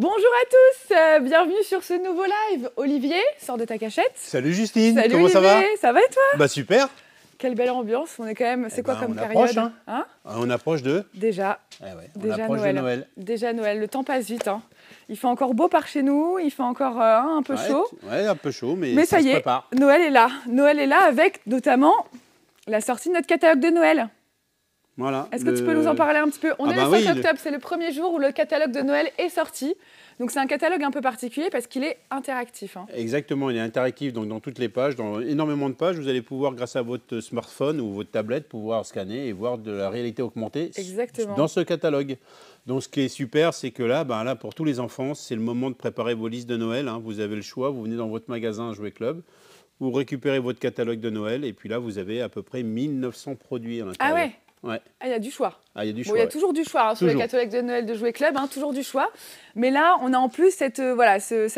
Bonjour à tous, bienvenue sur ce nouveau live. Olivier, sors de ta cachette. Salut Justine, Salut comment Olivier, ça va? Ça va et toi? Bah super. Quelle belle ambiance, on est quand même, c'est quoi comme on période approche, hein. On approche de... Déjà, on déjà approche Noël. de Noël. Déjà Noël, le temps passe vite. Hein. Il fait encore beau par chez nous, il fait encore un peu chaud. Ouais, un peu chaud, mais ça se y est, prépare. Noël est là. Noël est là avec notamment la sortie de notre catalogue de Noël. Voilà. Est-ce que tu peux nous en parler un petit peu? On est le 5 oui, octobre, c'est le premier jour où le catalogue de Noël est sorti. Donc c'est un catalogue un peu particulier parce qu'il est interactif. Hein. Exactement, il est interactif donc dans toutes les pages, dans énormément de pages. Vous allez pouvoir, grâce à votre smartphone ou votre tablette, pouvoir scanner et voir de la réalité augmentée dans ce catalogue. Donc ce qui est super, c'est que là, pour tous les enfants, c'est le moment de préparer vos listes de Noël. Hein. Vous avez le choix, vous venez dans votre magasin Jouet Club, vous récupérez votre catalogue de Noël et puis là, vous avez à peu près 1900 produits à l'intérieur. Ah ouais. Ouais. Ah, il y a du choix. Ah, il y a du choix. Bon, il y a toujours du choix hein, sur les catalogues de Noël de Jouet Club, hein, toujours du choix. Mais là, on a en plus cette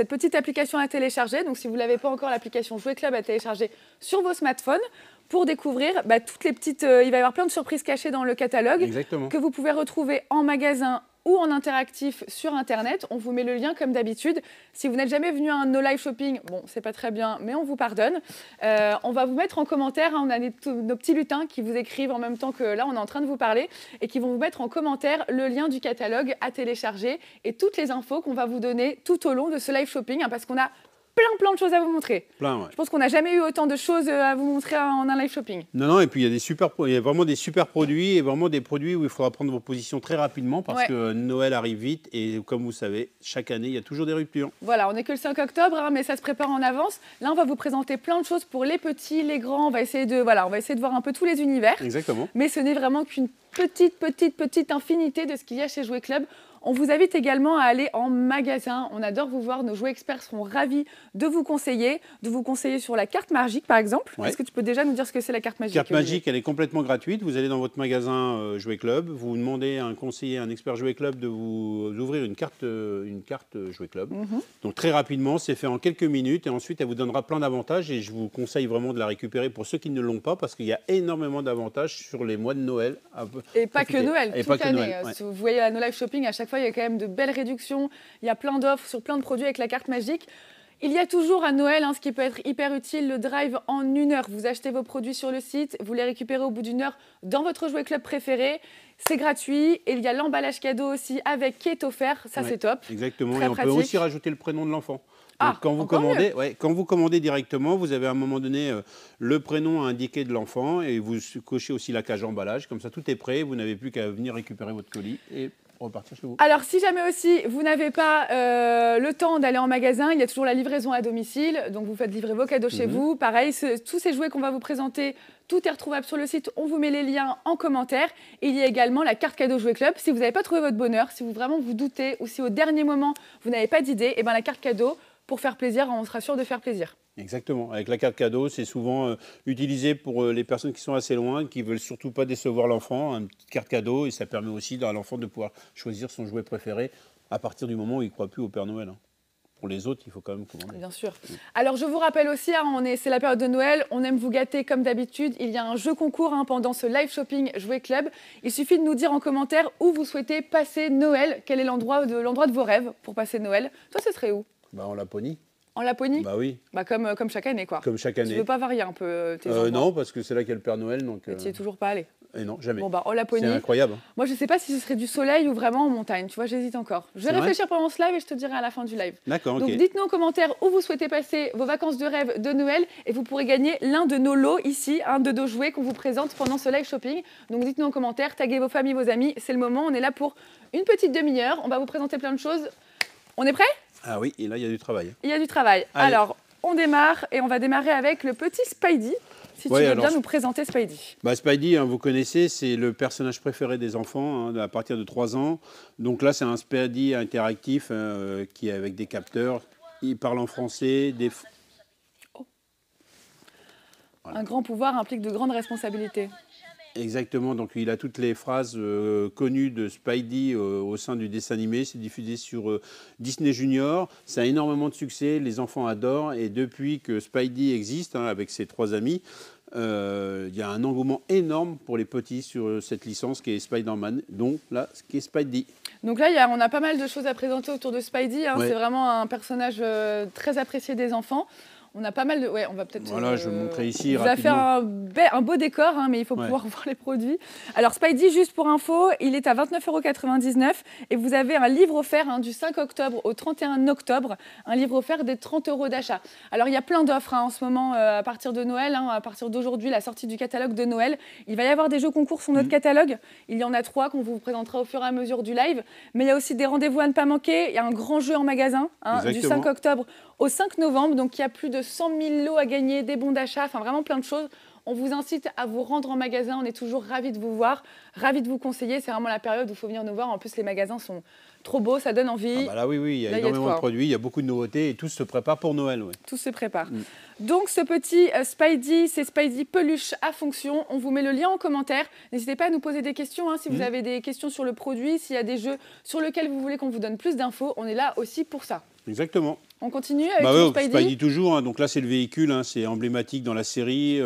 petite application à télécharger. Donc, si vous ne l'avez pas encore, l'application Jouet Club à télécharger sur vos smartphones pour découvrir toutes les petites... il va y avoir plein de surprises cachées dans le catalogue. Exactement. Que vous pouvez retrouver en magasin ou en interactif sur Internet. On vous met le lien comme d'habitude. Si vous n'êtes jamais venu à un No Live Shopping, bon, c'est pas très bien, mais on vous pardonne. On va vous mettre en commentaire, hein, on a nos petits lutins qui vous écrivent en même temps que là, on est en train de vous parler, et qui vont vous mettre en commentaire le lien du catalogue à télécharger et toutes les infos qu'on va vous donner tout au long de ce live shopping, hein, parce qu'on a plein de choses à vous montrer. Je pense qu'on n'a jamais eu autant de choses à vous montrer en un live shopping. Non, et puis il y a vraiment des super produits et vraiment des produits où il faudra prendre vos positions très rapidement parce que Noël arrive vite et comme vous savez, chaque année, il y a toujours des ruptures. Voilà, on n'est que le 5 octobre, hein, mais ça se prépare en avance. Là, on va vous présenter plein de choses pour les petits, les grands. On va essayer de voir un peu tous les univers. Exactement. Mais ce n'est vraiment qu'une petite infinité de ce qu'il y a chez Jouet Club. On vous invite également à aller en magasin. On adore vous voir. Nos jouets experts seront ravis de vous conseiller sur la carte magique, par exemple. Est-ce que tu peux déjà nous dire ce que c'est la carte magique? Carte magique, elle est complètement gratuite. Vous allez dans votre magasin Jouet Club. Vous demandez à un conseiller, un expert Jouet Club de vous ouvrir une carte Jouet Club. Donc très rapidement, c'est fait en quelques minutes. Et ensuite, elle vous donnera plein d'avantages. Et je vous conseille vraiment de la récupérer pour ceux qui ne l'ont pas parce qu'il y a énormément d'avantages sur les mois de Noël. Et pas que Noël, toute l'année. Ouais. Vous voyez à No Live Shopping, à chaque fois, il y a quand même de belles réductions. Il y a plein d'offres sur plein de produits avec la carte magique. Il y a toujours à Noël, ce qui peut être hyper utile, le drive en 1 heure. Vous achetez vos produits sur le site, vous les récupérez au bout d'1 heure dans votre Jouet Club préféré. C'est gratuit. Et il y a l'emballage cadeau aussi avec qui est offert. Ça, c'est top. Exactement. Très et on pratique. peut aussi rajouter le prénom de l'enfant. Donc, quand vous commandez directement, vous avez à un moment donné le prénom à indiquer de l'enfant et vous cochez aussi la cage emballage. Comme ça, tout est prêt. Vous n'avez plus qu'à venir récupérer votre colis et repartir chez vous. Alors, si jamais aussi vous n'avez pas le temps d'aller en magasin, il y a toujours la livraison à domicile. Donc, vous faites livrer vos cadeaux chez vous. Pareil, tous ces jouets qu'on va vous présenter, tout est retrouvable sur le site. On vous met les liens en commentaire. Et il y a également la carte cadeau Jouet Club. Si vous n'avez pas trouvé votre bonheur, si vous vraiment vous doutez ou si au dernier moment vous n'avez pas d'idée, et bien la carte cadeau, pour faire plaisir, on sera sûr de faire plaisir. Exactement. Avec la carte cadeau, c'est souvent utilisé pour les personnes qui sont assez loin, qui ne veulent surtout pas décevoir l'enfant. Une petite carte cadeau et ça permet aussi à l'enfant de pouvoir choisir son jouet préféré à partir du moment où il ne croit plus au Père Noël. Hein. Pour les autres, il faut quand même commander. Bien sûr. Alors, je vous rappelle aussi, c'est la période de Noël. On aime vous gâter comme d'habitude. Il y a un jeu concours pendant ce live shopping Jouet Club. Il suffit de nous dire en commentaire où vous souhaitez passer Noël. Quel est l'endroit de vos rêves pour passer Noël? Toi, ce serait où? En Laponie. En Laponie? Bah oui. Comme chaque année, quoi. Comme chaque année. Tu veux pas varier un peu tes endroits? Non, parce que c'est là qu'il y a le Père Noël. Donc, tu n'y es toujours pas allé? Et non, jamais. En Laponie. C'est incroyable. Moi, je ne sais pas si ce serait du soleil ou vraiment en montagne. Tu vois, j'hésite encore. Je vais réfléchir pendant ce live et je te dirai à la fin du live. D'accord, Donc, dites-nous en commentaire où vous souhaitez passer vos vacances de rêve de Noël et vous pourrez gagner l'un de nos lots ici, un de nos jouets qu'on vous présente pendant ce live shopping. Donc, dites-nous en commentaire, taguez vos familles, vos amis. C'est le moment. On est là pour une petite demi-heure. On va vous présenter plein de choses. On est prêt? Ah oui, et là, il y a du travail. Il y a du travail. Allez. Alors, on démarre et on va démarrer avec le petit Spidey. Si tu veux bien nous présenter Spidey. Spidey, vous connaissez, c'est le personnage préféré des enfants à partir de 3 ans. Donc là, c'est un Spidey interactif qui est avec des capteurs. Il parle en français. Voilà. Un grand pouvoir implique de grandes responsabilités. Exactement, donc il a toutes les phrases connues de Spidey au sein du dessin animé. C'est diffusé sur Disney Junior. Ça a énormément de succès, les enfants adorent. Et depuis que Spidey existe, avec ses 3 amis, Il y a un engouement énorme pour les petits sur cette licence qui est Spider-Man, donc là, ce qui est Spidey. Donc là, on a pas mal de choses à présenter autour de Spidey. Hein. Ouais. C'est vraiment un personnage très apprécié des enfants. On a pas mal de... Ouais, on va peut-être... Voilà, je vais vous montrer ici rapidement. Vous avez fait un beau décor, hein, mais il faut pouvoir voir les produits. Alors, Spidey, juste pour info, il est à 29,99 € et vous avez un livre offert hein, du 5 octobre au 31 octobre, un livre offert des 30 € d'achat. Alors, il y a plein d'offres hein, en ce moment à partir de Noël, hein, à partir d'aujourd'hui, la sortie du catalogue de Noël. Il va y avoir des jeux concours sur notre catalogue. Il y en a 3 qu'on vous présentera au fur et à mesure du live. Mais il y a aussi des rendez-vous à ne pas manquer. Il y a un grand jeu en magasin hein, du 5 octobre au 5 novembre. Donc, il y a plus de 100 000 lots à gagner, des bons d'achat, enfin vraiment plein de choses. On vous incite à vous rendre en magasin. On est toujours ravis de vous voir, ravis de vous conseiller. C'est vraiment la période où il faut venir nous voir. En plus, les magasins sont trop beaux, ça donne envie. Ah bah là, oui, il y a énormément de produits, il y a beaucoup de nouveautés et tout se prépare pour Noël. Ouais. Tout se prépare. Donc, ce petit Spidey, c'est Spidey peluche à fonction. On vous met le lien en commentaire. N'hésitez pas à nous poser des questions. Hein, si vous avez des questions sur le produit, s'il y a des jeux sur lesquels vous voulez qu'on vous donne plus d'infos, on est là aussi pour ça. Exactement. On continue avec Spidey toujours, hein. Donc là c'est le véhicule, hein. C'est emblématique dans la série.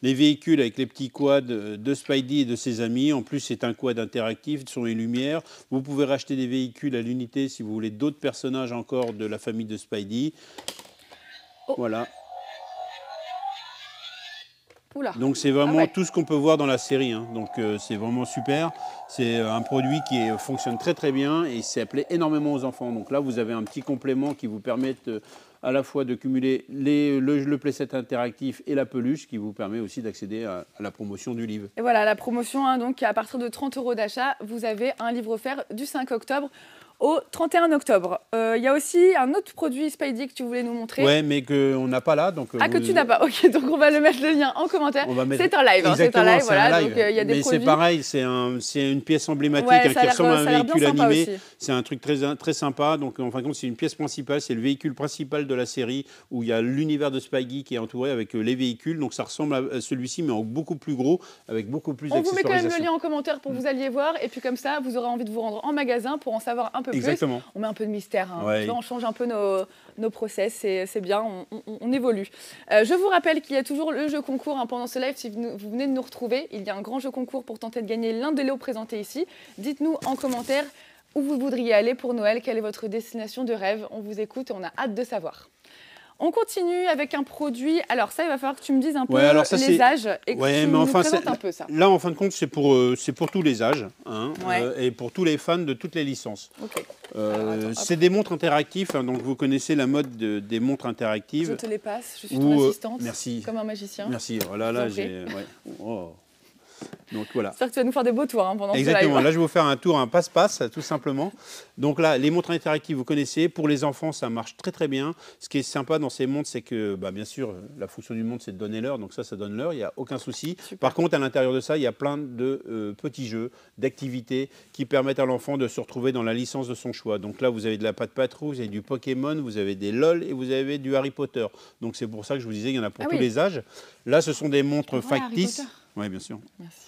Les véhicules avec les petits quads de Spidey et de ses amis. En plus c'est un quad interactif, ce sont les lumières. Vous pouvez racheter des véhicules à l'unité si vous voulez d'autres personnages encore de la famille de Spidey. Voilà. Oula. Donc c'est vraiment tout ce qu'on peut voir dans la série, hein. Donc c'est vraiment super. C'est un produit qui fonctionne très très bien et c'est appelé énormément aux enfants. Donc là vous avez un petit complément qui vous permet à la fois de cumuler le playset interactif et la peluche qui vous permet aussi d'accéder à la promotion du livre. Et voilà la promotion, hein, donc à partir de 30 € d'achat, vous avez un livre offert du 5 octobre au 31 octobre. Il y a aussi un autre produit Spidey que tu voulais nous montrer. Oui, mais qu'on n'a pas là. Donc que tu n'as pas. Ok, donc on va le mettre le lien en commentaire. C'est un live. C'est un live, voilà. Donc, y a des produits. C'est pareil, c'est une pièce emblématique qui ressemble à un véhicule animé. C'est un truc très sympa. Donc en fin de compte, c'est une pièce principale. C'est le véhicule principal de la série où il y a l'univers de Spidey qui est entouré avec les véhicules. Donc ça ressemble à celui-ci, mais en beaucoup plus gros, avec beaucoup plus d'accessoirisation. On vous met quand même le lien en commentaire pour que vous alliez voir. Et puis comme ça, vous aurez envie de vous rendre en magasin pour en savoir un peu plus. Exactement. On met un peu de mystère, hein. Ouais. On change un peu nos process, c'est bien, on évolue. Je vous rappelle qu'il y a toujours le jeu concours hein, pendant ce live. Si vous venez de nous retrouver, il y a un grand jeu concours pour tenter de gagner l'un des lots présentés ici. Dites-nous en commentaire où vous voudriez aller pour Noël, quelle est votre destination de rêve. On vous écoute et on a hâte de savoir. On continue avec un produit. Alors ça, il va falloir que tu me dises un peu les âges et que tu nous présentes un peu ça. Là, en fin de compte, c'est pour tous les âges hein, et pour tous les fans de toutes les licences. Okay. C'est des montres interactives, hein, donc vous connaissez la mode des montres interactives. Je te les passe, je suis ton assistante, merci. Comme un magicien. Merci, voilà, là j'ai... Donc voilà. J'espère que tu vas nous faire des beaux tours hein, pendant ce live. Exactement, là je vais vous faire un tour, un passe-passe tout simplement. Donc là, les montres interactives, vous connaissez. Pour les enfants, ça marche très très bien. Ce qui est sympa dans ces montres, c'est que bien sûr, la fonction d'une montre, c'est de donner l'heure. Donc ça donne l'heure, il n'y a aucun souci. Super. Par contre, à l'intérieur de ça, il y a plein de petits jeux, d'activités qui permettent à l'enfant de se retrouver dans la licence de son choix. Donc là, vous avez de la Pat' Patrouille, vous avez du Pokémon, vous avez des LOL et vous avez du Harry Potter. Donc c'est pour ça que je vous disais qu'il y en a pour tous les âges. Là, ce sont des montres factices. Oui, bien sûr. Merci.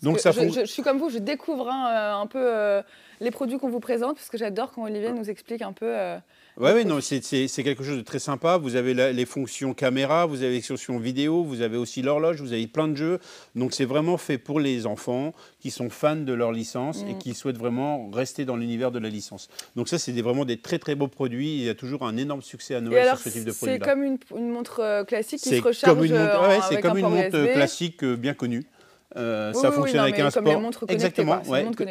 Donc je suis comme vous, je découvre un peu les produits qu'on vous présente parce que j'adore quand Olivier nous explique un peu. Oui, non, c'est quelque chose de très sympa. Vous avez les fonctions caméra, vous avez les fonctions vidéo, vous avez aussi l'horloge, vous avez plein de jeux. Donc c'est vraiment fait pour les enfants qui sont fans de leur licence et qui souhaitent vraiment rester dans l'univers de la licence. Donc ça, c'est vraiment des très très beaux produits. Il y a toujours un énorme succès à Noël sur ce type de produit-là. C'est comme une montre classique qui se recharge c'est comme une montre classique bien connue. Ça fonctionne avec un sport. Exactement,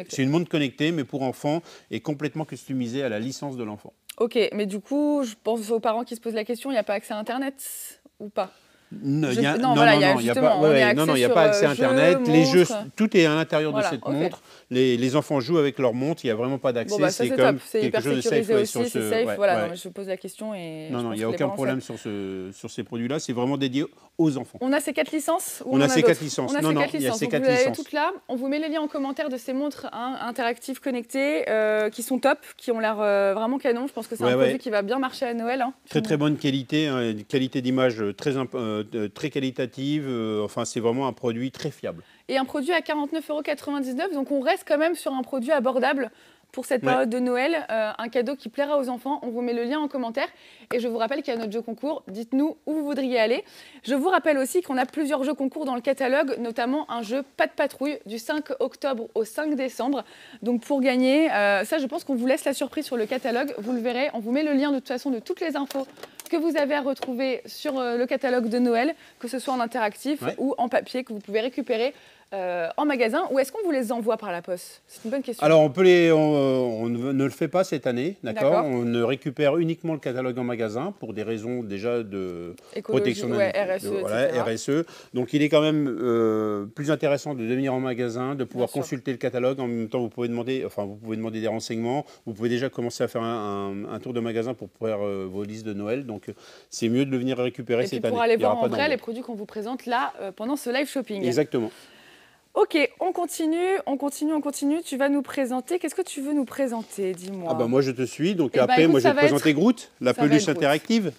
c'est une montre connectée, mais pour enfants et complètement customisée à la licence de l'enfant. Ok, mais du coup, je pense aux parents qui se posent la question, il n'y a pas accès à Internet ou pas? Non, il n'y a pas accès à Internet. Les jeux, tout est à l'intérieur de cette montre. Les enfants jouent avec leur montre, il n'y a vraiment pas d'accès. C'est comme quelque chose de safe. C'est safe, voilà, je pose la question. Non, il n'y a aucun problème sur ces produits-là. C'est vraiment dédié aux enfants. On a ces 4 licences ou on a ces 4 licences. Non, il y a ces 4 licences. Vous avez toutes là. On vous met les liens en commentaire de ces montres interactives connectées qui sont top, qui ont l'air vraiment canon. Je pense que c'est un produit qui va bien marcher à Noël. Très très bonne qualité, une qualité d'image très qualitative. Enfin, c'est vraiment un produit très fiable. Et un produit à 49,99 €, donc on reste quand même sur un produit abordable pour cette période de Noël, un cadeau qui plaira aux enfants. On vous met le lien en commentaire. Et je vous rappelle qu'il y a notre jeu concours. Dites-nous où vous voudriez aller. Je vous rappelle aussi qu'on a plusieurs jeux concours dans le catalogue, notamment un jeu Pas de patrouille du 5 octobre au 5 décembre. Donc pour gagner, ça je pense qu'on vous laisse la surprise sur le catalogue. Vous le verrez, on vous met le lien de toute façon de toutes les infos que vous avez à retrouver sur le catalogue de Noël, que ce soit en interactif ou en papier, que vous pouvez récupérer en magasin, ou est-ce qu'on vous les envoie par la poste? C'est une bonne question. Alors, on ne le fait pas cette année, d'accord. On ne récupère uniquement le catalogue en magasin pour des raisons déjà de protection de RSE. Donc, il est quand même plus intéressant de venir en magasin, de pouvoir consulter le catalogue. En même temps, vous pouvez demander des renseignements. Vous pouvez déjà commencer à faire un tour de magasin pour faire vos listes de Noël. Donc, c'est mieux de le venir récupérer cette année. Pour aller voir en vrai les produits qu'on vous présente là pendant ce live shopping. Exactement. Ok, on continue. Tu vas nous présenter. Qu'est-ce que tu veux nous présenter? Dis-moi. Ah bah moi je te suis. Donc après, moi je vais te présenter Groot, la peluche interactive.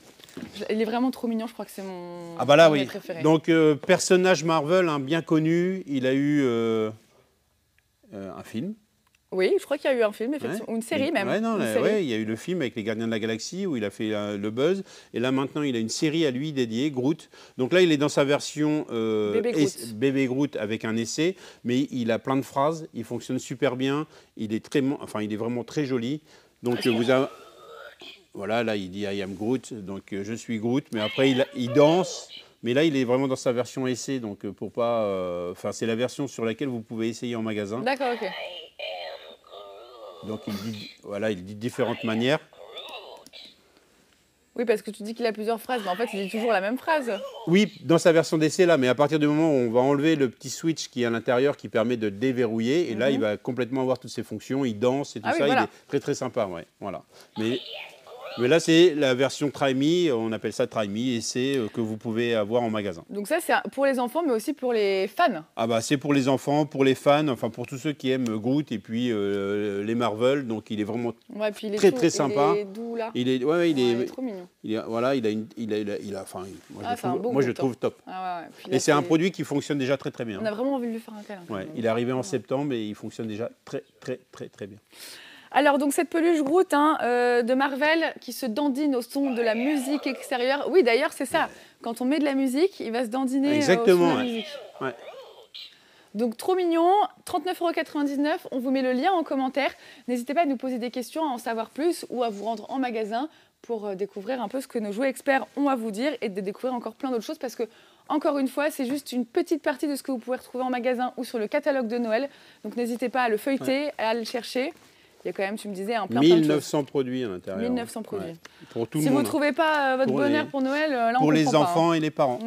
Il est vraiment trop mignon. Je crois que c'est mon préféré. Donc personnage Marvel, bien connu. Il a eu un film. Oui, je crois qu'il y a eu un film, effectivement, ou une série même. Il y a eu le film avec les Gardiens de la Galaxie où il a fait le buzz. Et là, maintenant, il a une série à lui dédiée, Groot. Donc là, il est dans sa version Bébé Groot avec un essai, mais il a plein de phrases, il fonctionne super bien, il est vraiment très joli. Donc voilà, là, il dit I am Groot, donc je suis Groot, mais après, il danse. Mais là, il est vraiment dans sa version essai, donc pour pas... c'est la version sur laquelle vous pouvez essayer en magasin. D'accord, ok. Donc il dit de différentes manières. Oui, parce que tu dis qu'il a plusieurs phrases, mais en fait, il dit toujours la même phrase. Oui, dans sa version d'essai, là, mais à partir du moment où on va enlever le petit switch qui est à l'intérieur qui permet de déverrouiller, et là, il va complètement avoir toutes ses fonctions, il danse et tout ça, il est très très sympa, voilà. Mais là, c'est la version Try Me, on appelle ça Try Me, essai que vous pouvez avoir en magasin. Donc ça, c'est pour les enfants, mais aussi pour les fans. Ah bah c'est pour les enfants, pour les fans, enfin pour tous ceux qui aiment Groot et puis les Marvel. Donc il est vraiment très sympa. Il est doux là. Il est trop mignon. Moi je le trouve top. Et c'est un produit qui fonctionne déjà très très bien. On a vraiment envie de lui faire un câlin. Il est arrivé en septembre et il fonctionne déjà très très très très bien. Alors, donc, cette peluche Groot de Marvel qui se dandine au son de la musique extérieure. Oui, d'ailleurs, c'est ça. Quand on met de la musique, il va se dandiner au son de la musique. Donc, trop mignon. 39,99 €. On vous met le lien en commentaire. N'hésitez pas à nous poser des questions, à en savoir plus ou à vous rendre en magasin pour découvrir un peu ce que nos jouets experts ont à vous dire et de découvrir encore plein d'autres choses parce que, encore une fois, c'est juste une petite partie de ce que vous pouvez retrouver en magasin ou sur le catalogue de Noël. Donc, n'hésitez pas à le feuilleter, à le chercher. Il y a quand même, tu me disais, plein de choses. 1900 produits à l'intérieur. 1900 produits. Pour tout le monde. Si vous ne trouvez pas votre bonheur pour Noël, là, on pour les enfants et les parents.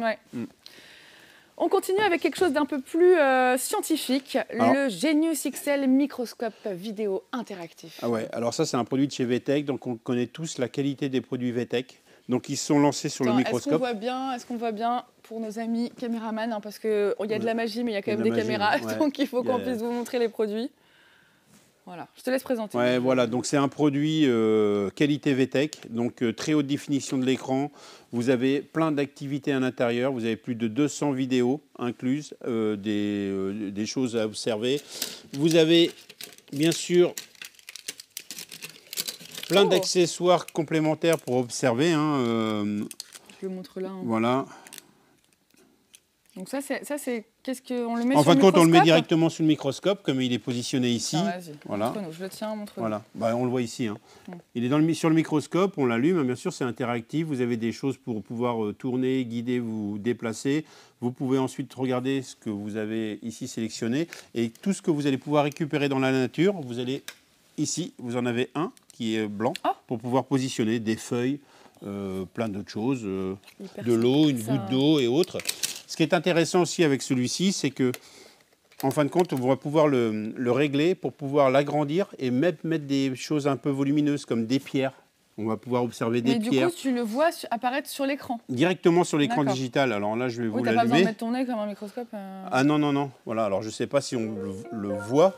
On continue avec quelque chose d'un peu plus scientifique, le Genius XL microscope vidéo interactif. Alors ça, c'est un produit de chez VTech, donc on connaît tous la qualité des produits VTech. Donc ils se sont lancés sur le microscope. Est-ce qu'on voit bien pour nos amis caméramans, parce qu'il y a de la magie, mais il y a quand même des caméras, donc il faut qu'on puisse vous montrer les produits. Voilà, je te laisse présenter. Voilà, donc c'est un produit qualité VTech, donc très haute définition de l'écran. Vous avez plein d'activités à l'intérieur, vous avez plus de 200 vidéos incluses, des choses à observer. Vous avez bien sûr plein d'accessoires complémentaires pour observer. Je le montre là. Voilà. Donc ça c'est qu'est-ce qu'on le met en sur le microscope ? En fin de compte, on le met directement sous le microscope, comme il est positionné ici. Voilà. Je le tiens, montre-nous. Voilà. On le voit ici. Il est sur le microscope, on l'allume. Bien sûr, c'est interactif. Vous avez des choses pour pouvoir tourner, guider, vous déplacer. Vous pouvez ensuite regarder ce que vous avez ici sélectionné. Et tout ce que vous allez pouvoir récupérer dans la nature, vous allez ici, vous en avez un qui est blanc pour pouvoir positionner des feuilles, plein d'autres choses, de l'eau, une goutte d'eau et autres. Ce qui est intéressant aussi avec celui-ci, c'est que, en fin de compte, on va pouvoir le régler pour pouvoir l'agrandir et mettre des choses un peu volumineuses comme des pierres. On va pouvoir observer des pierres. Mais du coup, tu le vois apparaître sur l'écran. Directement sur l'écran digital. Alors là, je vais vous l'allumer. Tu n'as pas besoin de mettre ton nez comme un microscope. Ah non. Voilà. Alors je ne sais pas si on le voit.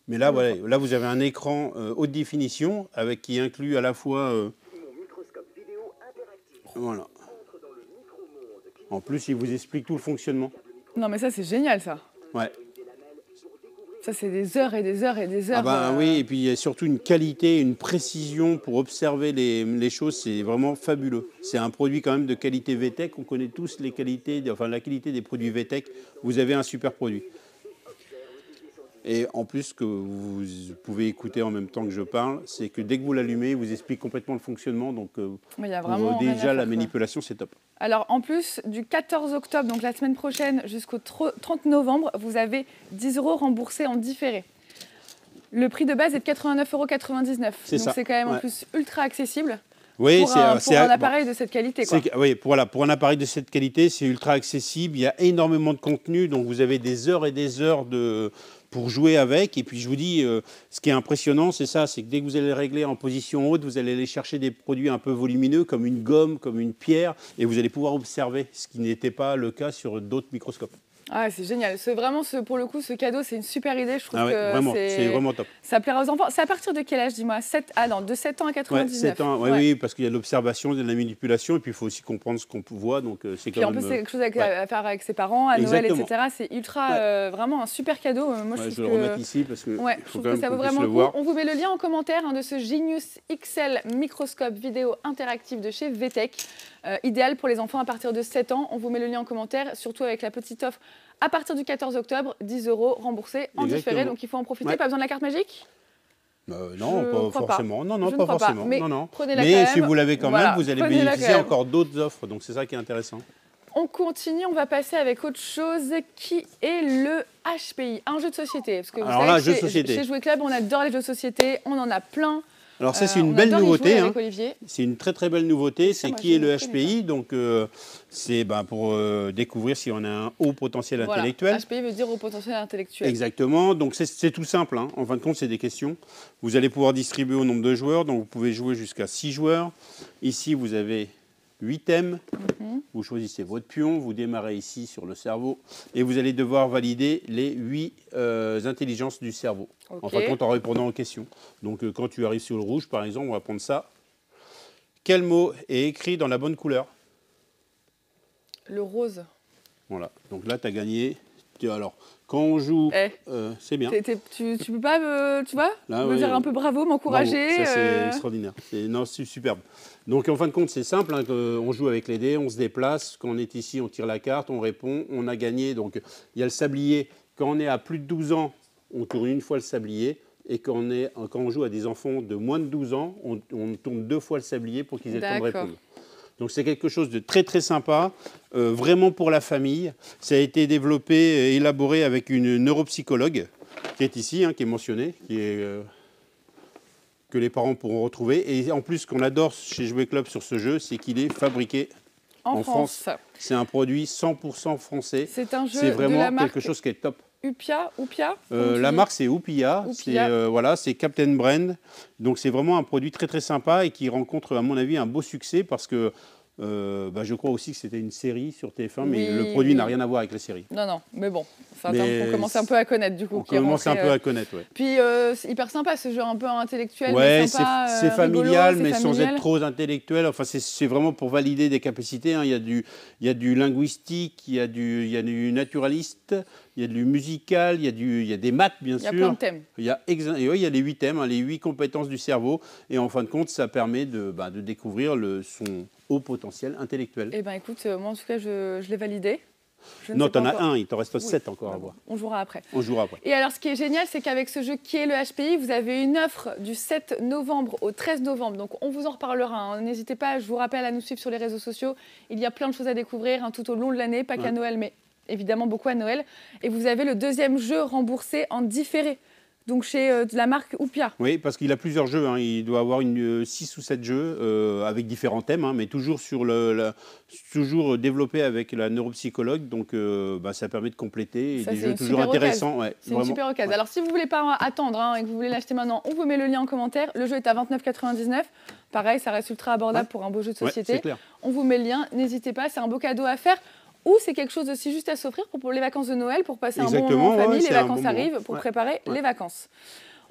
Mais là, là, vous avez un écran haute définition qui inclut à la fois. Voilà. En plus, il vous explique tout le fonctionnement. Non, mais ça, c'est génial, ça. Ça, c'est des heures et des heures et des heures. Ah bah oui, et puis il y a surtout une qualité, une précision pour observer les choses, c'est vraiment fabuleux. C'est un produit quand même de qualité VTech, on connaît tous les qualités, enfin la qualité des produits VTech, vous avez un super produit. Et en plus, que vous pouvez écouter en même temps que je parle, c'est que dès que vous l'allumez, il vous explique complètement le fonctionnement. Donc, déjà, la manipulation, c'est top. Alors, en plus, du 14 octobre, donc la semaine prochaine, jusqu'au 30 novembre, vous avez 10 € remboursés en différé. Le prix de base est de 89,99 €. Donc, c'est quand même en plus ultra accessible. Oui, pour un appareil de cette qualité. Oui, voilà, pour un appareil de cette qualité, c'est ultra accessible. Il y a énormément de contenu, donc vous avez des heures et des heures pour jouer avec. Et puis je vous dis, ce qui est impressionnant, c'est ça, c'est que dès que vous allez régler en position haute, vous allez aller chercher des produits un peu volumineux, comme une gomme, comme une pierre, et vous allez pouvoir observer, ce qui n'était pas le cas sur d'autres microscopes. Ah, c'est génial. Pour le coup, ce cadeau, c'est une super idée. Je trouve que vraiment, c'est vraiment top. Ça plaira aux enfants. C'est à partir de quel âge, dis-moi? De 7 ans à 99. 7 ans, oui, parce qu'il y a de l'observation, de la manipulation, et puis il faut aussi comprendre ce qu'on voit. Donc, c'est quand même... en plus, c'est quelque chose à faire avec ses parents, à Noël, etc. C'est ultra, vraiment un super cadeau. Moi, je le remets ici parce que, je trouve que ça vaut vraiment le coup. On vous met le lien en commentaire de ce Genius XL microscope vidéo interactif de chez VTech. Idéal pour les enfants à partir de 7 ans. On vous met le lien en commentaire, surtout avec la petite offre à partir du 14 octobre, 10 € remboursés en différé. Donc il faut en profiter. Pas besoin de la carte magique? Non, pas forcément. Non, pas forcément. Mais, mais si vous l'avez quand même, vous allez bénéficier encore d'autres offres. Donc c'est ça qui est intéressant. On continue, on va passer avec autre chose qui est le HPI, un jeu de société. Parce que vous savez, chez Jouet Club, on adore les jeux de société, on en a plein. Alors ça, c'est une belle nouveauté. C'est une très très belle nouveauté. C'est qui est le HPI. Donc c'est pour découvrir si on a un haut potentiel intellectuel. HPI veut dire haut potentiel intellectuel. Exactement. Donc c'est tout simple. En fin de compte, c'est des questions. Vous allez pouvoir distribuer au nombre de joueurs. Donc vous pouvez jouer jusqu'à 6 joueurs. Ici, vous avez 8 thèmes. Vous choisissez votre pion, vous démarrez ici sur le cerveau et vous allez devoir valider les 8 intelligences du cerveau. En fin de compte, en répondant aux questions. Donc quand tu arrives sur le rouge, par exemple, on va prendre ça. Quel mot est écrit dans la bonne couleur? Le rose. Voilà. Donc là, tu as gagné. Alors, quand on joue, c'est bien. Tu peux pas me dire un peu bravo, m'encourager. Ça, c'est extraordinaire. C'est superbe. Donc, en fin de compte, c'est simple. On joue avec les dés, on se déplace. Quand on est ici, on tire la carte, on répond, on a gagné. Donc, il y a le sablier. Quand on est à plus de 12 ans, on tourne une fois le sablier. Et quand on joue à des enfants de moins de 12 ans, on tourne 2 fois le sablier pour qu'ils aient le temps de répondre. Donc c'est quelque chose de très très sympa, vraiment pour la famille. Ça a été développé et élaboré avec une neuropsychologue qui est ici, qui est mentionnée, que les parents pourront retrouver. Et en plus, ce qu'on adore chez Jouet Club sur ce jeu, c'est qu'il est fabriqué en France. C'est un produit 100% français. C'est un jeu c'est vraiment de la marque quelque chose qui est top. Oupia. La marque, c'est Oupia. C'est Captain Brand. Donc, c'est vraiment un produit très, très sympa et qui rencontre, à mon avis, un beau succès parce que je crois aussi que c'était une série sur TF1, mais le produit n'a rien à voir avec la série. Non, mais bon, c'est un terme qu'on commence un peu à connaître, du coup. On commence un peu à connaître, oui. Puis, c'est hyper sympa, ce jeu un peu intellectuel, mais sympa, c'est familial, mais sans être trop intellectuel. Enfin, c'est vraiment pour valider des capacités. Il y a du linguistique, il y a du naturaliste, il y a du musical, il y a des maths, bien sûr. Il y a plein de thèmes. Il y a les 8 thèmes, les 8 compétences du cerveau. Et en fin de compte, ça permet de découvrir son haut potentiel intellectuel. Eh bien, écoute, moi, en tout cas, je l'ai validé. Non, tu en as un, il t'en reste 7 encore à voir. On jouera après. Et alors, ce qui est génial, c'est qu'avec ce jeu qui est le HPI, vous avez une offre du 7 novembre au 13 novembre. Donc, on vous en reparlera. N'hésitez pas, je vous rappelle à nous suivre sur les réseaux sociaux. Il y a plein de choses à découvrir tout au long de l'année, pas qu'à Noël, mais évidemment beaucoup à Noël. Et vous avez le deuxième jeu remboursé en différé. Donc chez la marque Oupia. Oui, parce qu'il a plusieurs jeux. Il doit avoir 6 ou 7 jeux avec différents thèmes, mais toujours, toujours développé avec la neuropsychologue. Donc ça permet de compléter. Ça, des jeux toujours intéressants. C'est une super occasion. Alors si vous ne voulez pas attendre et que vous voulez l'acheter maintenant, on vous met le lien en commentaire. Le jeu est à 29,99 €. Pareil, ça reste ultra abordable pour un beau jeu de société. C'est clair. On vous met le lien, n'hésitez pas, c'est un beau cadeau à faire. Ou c'est quelque chose aussi juste à s'offrir pour les vacances de Noël, pour passer un bon moment en famille. Les vacances arrivent pour préparer les vacances.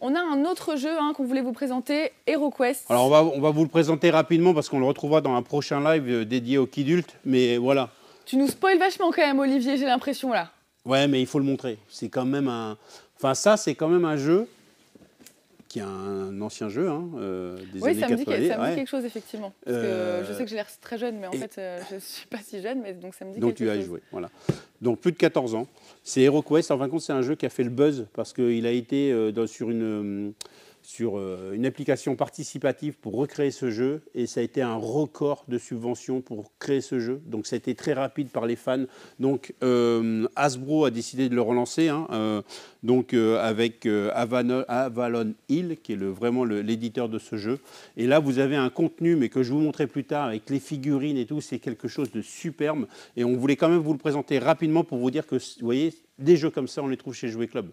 On a un autre jeu qu'on voulait vous présenter, HeroQuest. Alors on va vous le présenter rapidement parce qu'on le retrouvera dans un prochain live dédié aux kidultes. Mais voilà. Tu nous spoil vachement quand même, Olivier, j'ai l'impression là. Ouais, mais il faut le montrer. C'est quand même un... Enfin, ça, c'est quand même un jeu qui est un ancien jeu des années 80. Oui, ça me dit quelque chose, effectivement. Parce que je sais que j'ai l'air très jeune, mais en fait, je ne suis pas si jeune, mais donc ça me dit quelque chose. Donc tu as y joué, voilà. Donc plus de 14 ans. C'est HeroQuest, en fin de compte, c'est un jeu qui a fait le buzz parce qu'il a été sur une application participative pour recréer ce jeu et ça a été un record de subventions pour créer ce jeu. Donc ça a été très rapide par les fans. Donc Hasbro a décidé de le relancer avec Avalon Hill qui est vraiment l'éditeur de ce jeu. Et là vous avez un contenu mais que je vous montrerai plus tard avec les figurines et tout. C'est quelque chose de superbe et on voulait quand même vous le présenter rapidement pour vous dire que vous voyez des jeux comme ça on les trouve chez Jouet Club.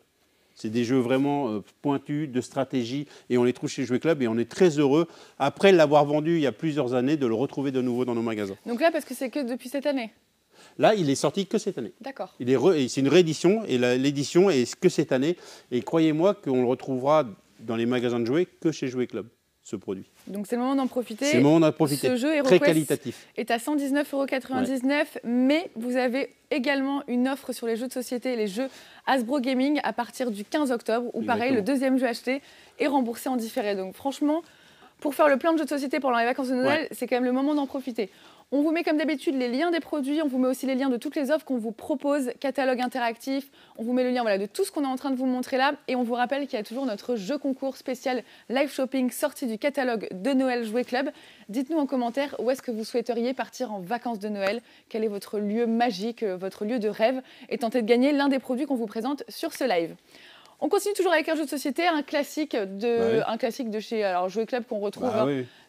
C'est des jeux vraiment pointus, de stratégie, et on les trouve chez Jouet Club, et on est très heureux, après l'avoir vendu il y a plusieurs années, de le retrouver de nouveau dans nos magasins. Donc là, parce que c'est que depuis cette année? Là, il est sorti que cette année. D'accord. C'est une réédition, et l'édition est que cette année, et croyez-moi qu'on le retrouvera dans les magasins de jouets que chez Jouet Club, ce produit. Donc c'est le moment d'en profiter. C'est le moment d'en profiter. Ce jeu très qualitatif. Est à 119,99 €, mais vous avez également une offre sur les jeux de société, les jeux Hasbro Gaming à partir du 15 octobre, où pareil, le deuxième jeu acheté est remboursé en différé. Donc franchement, pour faire le plein de jeux de société pendant les vacances de Noël, c'est quand même le moment d'en profiter. On vous met comme d'habitude les liens des produits, on vous met aussi les liens de toutes les offres qu'on vous propose, catalogue interactif, on vous met le lien de tout ce qu'on est en train de vous montrer là et on vous rappelle qu'il y a toujours notre jeu concours spécial live shopping sorti du catalogue de Noël Jouet Club. Dites-nous en commentaire où est-ce que vous souhaiteriez partir en vacances de Noël, quel est votre lieu magique, votre lieu de rêve et tentez de gagner l'un des produits qu'on vous présente sur ce live. On continue toujours avec un jeu de société, un classique de chez Jouet Club qu'on retrouve,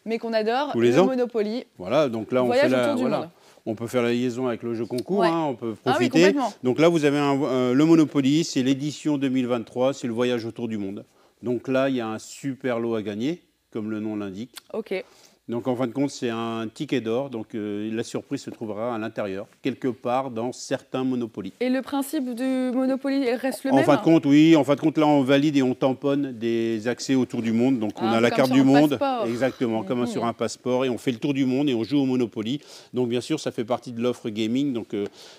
mais qu'on adore, le Monopoly. Voilà, donc là on peut faire la liaison avec le jeu concours, on peut profiter. Donc là vous avez le Monopoly, c'est l'édition 2023, c'est le voyage autour du monde. Donc là il y a un super lot à gagner, comme le nom l'indique. Ok. Donc en fin de compte, c'est un ticket d'or. Donc la surprise se trouvera à l'intérieur, quelque part dans certains Monopoly. Et le principe du Monopoly reste le même? En fin de compte, oui. En fin de compte, là, on valide et on tamponne des accès au tour du monde. Donc on a la carte du monde. Exactement, comme sur un passeport. Et on fait le tour du monde et on joue au Monopoly. Donc bien sûr, ça fait partie de l'offre gaming. Donc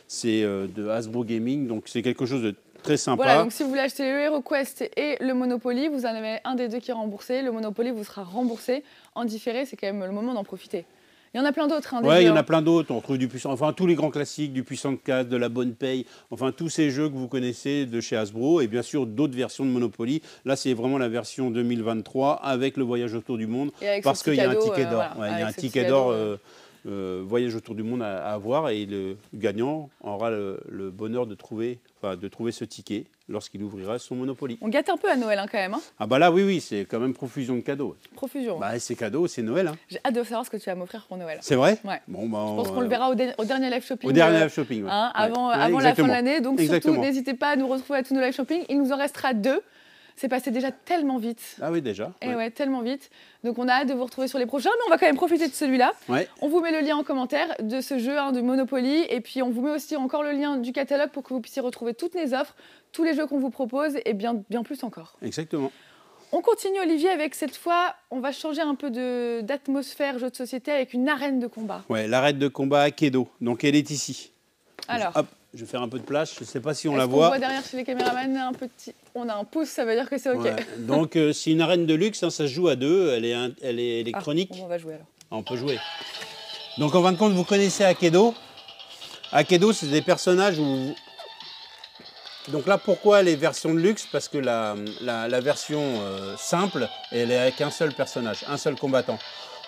c'est de Hasbro Gaming. Donc c'est quelque chose de très sympa. Voilà, donc si vous voulez acheter le HeroQuest et le Monopoly, vous en avez un des deux qui est remboursé. Le Monopoly vous sera remboursé en différé. C'est quand même le moment d'en profiter. Il y en a plein d'autres. Oui, il y en a plein d'autres. On trouve du puissant, enfin tous les grands classiques, du Puissant 4, de la Bonne Paye, enfin tous ces jeux que vous connaissez de chez Hasbro et bien sûr d'autres versions de Monopoly. Là, c'est vraiment la version 2023 avec le voyage autour du monde parce qu'il y a un ticket d'or. Il y a un ticket d'or. Voyage autour du monde à avoir et le gagnant aura le bonheur de trouver ce ticket lorsqu'il ouvrira son Monopoly. On gâte un peu à Noël quand même. Ah bah là oui, c'est quand même profusion de cadeaux. Profusion. Bah c'est cadeau, c'est Noël. J'ai hâte de savoir ce que tu vas m'offrir pour Noël. C'est vrai? Ouais. Bon, bah, je pense qu'on le verra au dernier live shopping. Au dernier live shopping, avant la fin de l'année. Donc surtout, n'hésitez pas à nous retrouver à tous nos live shopping. Il nous en restera 2. C'est passé déjà tellement vite. Ah oui, déjà. Et tellement vite. Donc on a hâte de vous retrouver sur les prochains, mais on va quand même profiter de celui-là. On vous met le lien en commentaire de ce jeu de Monopoly. Et puis on vous met aussi encore le lien du catalogue pour que vous puissiez retrouver toutes les offres, tous les jeux qu'on vous propose et bien plus encore. Exactement. On continue, Olivier, avec cette fois, on va changer un peu d'atmosphère jeu de société avec une arène de combat. Ouais, l'arène de combat Akedo. Donc elle est ici. Alors. Hop. Je vais faire un peu de place, je ne sais pas si on la voit. On voit derrière chez les caméramans on a un pouce, ça veut dire que c'est OK. Ouais. Donc c'est une arène de luxe, ça se joue à 2, elle est électronique. On va jouer alors. On peut jouer. Donc en fin de compte, vous connaissez Akedo. Akedo, c'est des personnages où... Donc là, pourquoi les versions de luxe? Parce que la version simple, elle est avec un seul personnage, un seul combattant.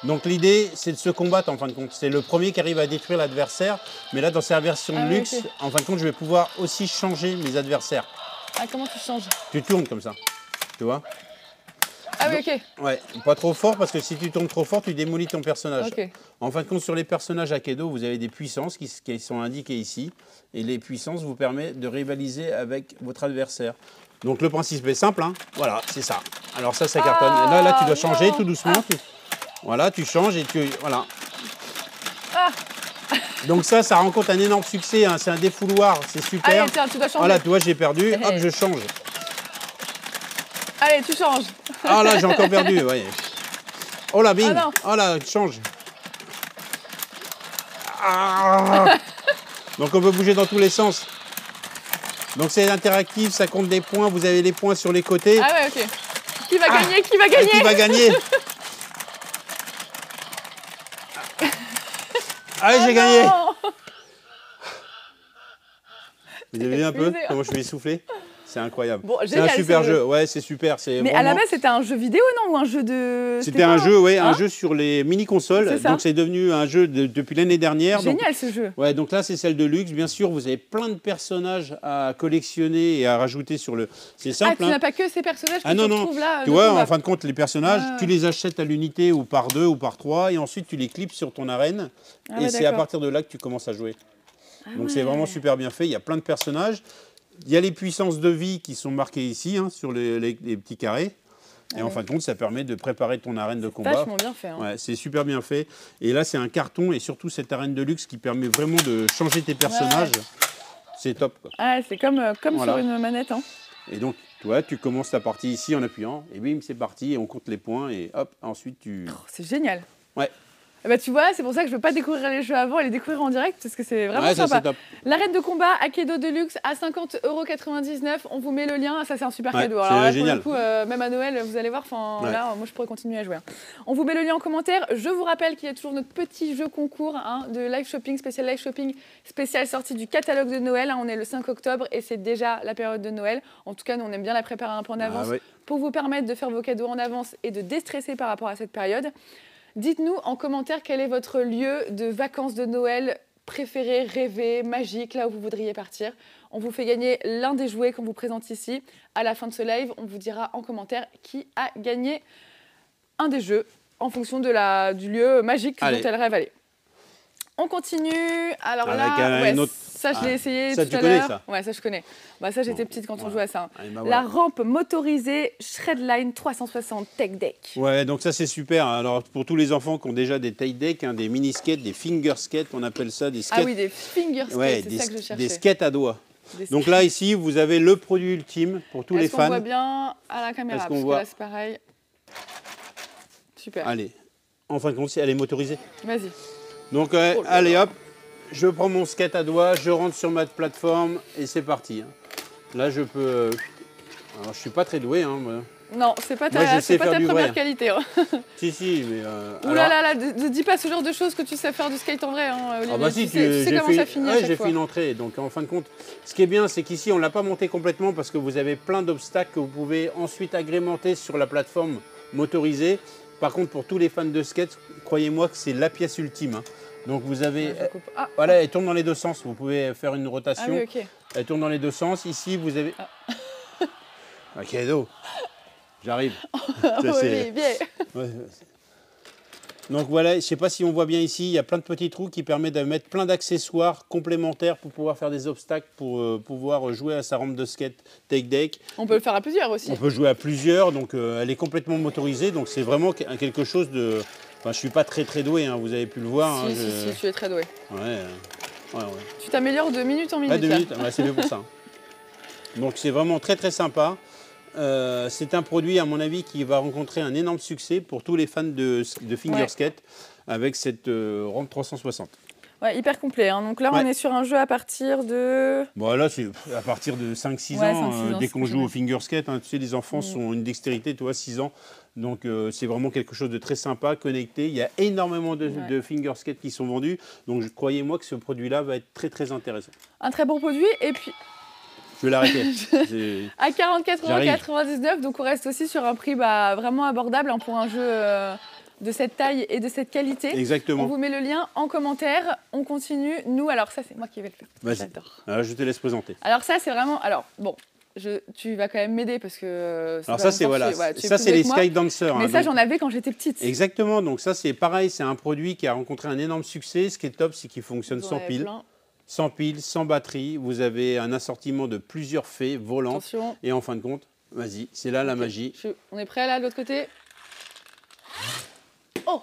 Donc l'idée, c'est de se combattre en fin de compte. C'est le premier qui arrive à détruire l'adversaire. Mais là, dans sa version de luxe, en fin de compte, je vais pouvoir aussi changer mes adversaires. Ah, comment tu changes? Tu tournes comme ça, tu vois? Ah oui, ok. Ouais, pas trop fort parce que si tu tournes trop fort, tu démolis ton personnage. Okay. En fin de compte, sur les personnages Akedo, vous avez des puissances qui sont indiquées ici. Et les puissances vous permettent de rivaliser avec votre adversaire. Donc le principe est simple, hein. Voilà, c'est ça. Alors ça cartonne. Et là, tu dois changer tout doucement. Voilà, tu changes et tu... Voilà. Donc ça rencontre un énorme succès, hein. C'est un défouloir, c'est super. Allez, tiens, tu dois changer. Voilà, tu vois, j'ai perdu, hop, je change. Allez, tu changes. Ah là, j'ai encore perdu, voyez. Oh là, bing. Oh là, change. Ah. Donc on peut bouger dans tous les sens. Donc c'est interactif, ça compte des points, vous avez les points sur les côtés. Ah ouais, ok. Qui va gagner? Qui va gagner? Qui va gagner? Allez, j'ai gagné. Vous avez vu un peu comment je vais souffler? C'est incroyable. Bon, c'est un super jeu. Ouais, c'est super. Mais vraiment... à la base, c'était un jeu vidéo, non? Ou un jeu de... C'était un jeu, ouais, un jeu sur les mini-consoles. Donc, c'est devenu un jeu depuis l'année dernière. Génial, ce jeu. Ouais, donc là, c'est celle de luxe. Bien sûr, vous avez plein de personnages à collectionner et à rajouter sur le... C'est simple. Ah, tu n'as pas que ces personnages que tu retrouves là? Tu vois, en fin de compte, les personnages, tu les achètes à l'unité ou par 2 ou par 3 et ensuite, tu les clips sur ton arène. Et c'est à partir de là que tu commences à jouer. Donc, c'est vraiment super bien fait. Il y a plein de personnages. Il y a les puissances de vie qui sont marquées ici, hein, sur les petits carrés. Et en fin de compte, ça permet de préparer ton arène de combat. C'est vachement bien fait. Hein. Ouais, c'est super bien fait. Et là, c'est un carton et surtout cette arène de luxe qui permet vraiment de changer tes personnages. Ouais. C'est top, quoi. Ah, c'est comme sur une manette. Hein. Et donc, toi, tu commences ta partie ici en appuyant. Et bim, c'est parti. Et on compte les points. Et hop, ensuite, tu... Oh, c'est génial. Ouais. Bah, tu vois, c'est pour ça que je ne veux pas découvrir les jeux avant et les découvrir en direct parce que c'est vraiment sympa. L'arène de combat Akedo Deluxe à 50,99 €. On vous met le lien. Ça, c'est un super cadeau. Alors là, génial. Pour le coup, même à Noël, vous allez voir. Là, moi, je pourrais continuer à jouer. On vous met le lien en commentaire. Je vous rappelle qu'il y a toujours notre petit jeu concours de live shopping, spécial sortie du catalogue de Noël. On est le 5 octobre et c'est déjà la période de Noël. En tout cas, nous, on aime bien la préparer un peu en avance pour vous permettre de faire vos cadeaux en avance et de déstresser par rapport à cette période. Dites-nous en commentaire quel est votre lieu de vacances de Noël préféré, rêvé, magique, là où vous voudriez partir. On vous fait gagner l'un des jouets qu'on vous présente ici. À la fin de ce live, on vous dira en commentaire qui a gagné un des jeux en fonction du lieu magique dont elle rêve aller. On continue. Alors là, ça je l'ai essayé tout à l'heure. Ouais, ça je connais. Bah, ça j'étais petite quand on jouait à ça. La rampe motorisée Shredline 360 Tech Deck. Ouais, donc ça c'est super. Alors pour tous les enfants qui ont déjà des Tech Deck, des mini skates, des finger skates, on appelle ça des skates. Ah oui, des finger skates, c'est ça que je cherchais. Des skates à doigts. Donc là ici, vous avez le produit ultime pour tous les fans. Est-ce qu'on voit bien à la caméra? Parce que là c'est pareil. Super. Allez, en fin de compte, elle est motorisée. Vas-y. Donc allez hop, je prends mon skate à doigts, je rentre sur ma plateforme et c'est parti. Là je peux... Alors je suis pas très doué. Moi. Non, c'est pas ta première qualité. Hein. Si, mais... Ouh là là, ne dis pas ce genre de choses que tu sais faire du skate en vrai, Olivier. Ah bah si, tu sais comment ça finit à chaque fois. J'ai fait une entrée, donc en fin de compte, ce qui est bien, c'est qu'ici on ne l'a pas monté complètement parce que vous avez plein d'obstacles que vous pouvez ensuite agrémenter sur la plateforme motorisée. Par contre, pour tous les fans de skate, croyez-moi que c'est la pièce ultime. Hein. Donc vous avez... Voilà, elle tourne dans les deux sens. Vous pouvez faire une rotation. Ah oui, ok. Elle tourne dans les deux sens. Ici, vous avez... Un cadeau. J'arrive. Donc voilà, je ne sais pas si on voit bien ici, il y a plein de petits trous qui permettent de mettre plein d'accessoires complémentaires pour pouvoir faire des obstacles, pour pouvoir jouer à sa rampe de skate Tech Deck. On peut le faire à plusieurs aussi. On peut jouer à plusieurs, donc elle est complètement motorisée, donc c'est vraiment quelque chose de... Enfin, je ne suis pas très doué, hein, vous avez pu le voir. Si, tu es très doué. Ouais. Tu t'améliores de minute en minute. C'est bien pour ça. Donc c'est vraiment très sympa. C'est un produit, à mon avis, qui va rencontrer un énorme succès pour tous les fans de finger skate avec cette rampe 360. Ouais, hyper complet. Hein. Donc là, on est sur un jeu à partir de... Bon, là, c'est à partir de 5-6 ans, dès qu'on joue au finger skate. Hein, tu sais, les enfants ont une dextérité, tu vois, 6 ans. Donc, c'est vraiment quelque chose de très sympa, connecté. Il y a énormément de finger skate qui sont vendus. Donc, croyez-moi que ce produit-là va être très intéressant. Un très bon produit. Et puis... Je vais l'arrêter. À 44,99 €, donc on reste aussi sur un prix vraiment abordable pour un jeu de cette taille et de cette qualité. Exactement. On vous met le lien en commentaire. On continue. Nous, alors ça, c'est moi qui vais le faire. J'adore. Alors, je te laisse présenter. Alors ça, c'est vraiment... Alors, bon, tu vas quand même m'aider parce que... Alors ça, c'est les Sky Dancers. Mais ça, j'en avais quand j'étais petite. Exactement. Donc ça, c'est pareil. C'est un produit qui a rencontré un énorme succès. Ce qui est top, c'est qu'il fonctionne sans pile. Sans pile, sans batterie, vous avez un assortiment de plusieurs fées volantes. Attention. Et en fin de compte, vas-y, c'est là la magie. On est prêt là, de l'autre côté? Oh!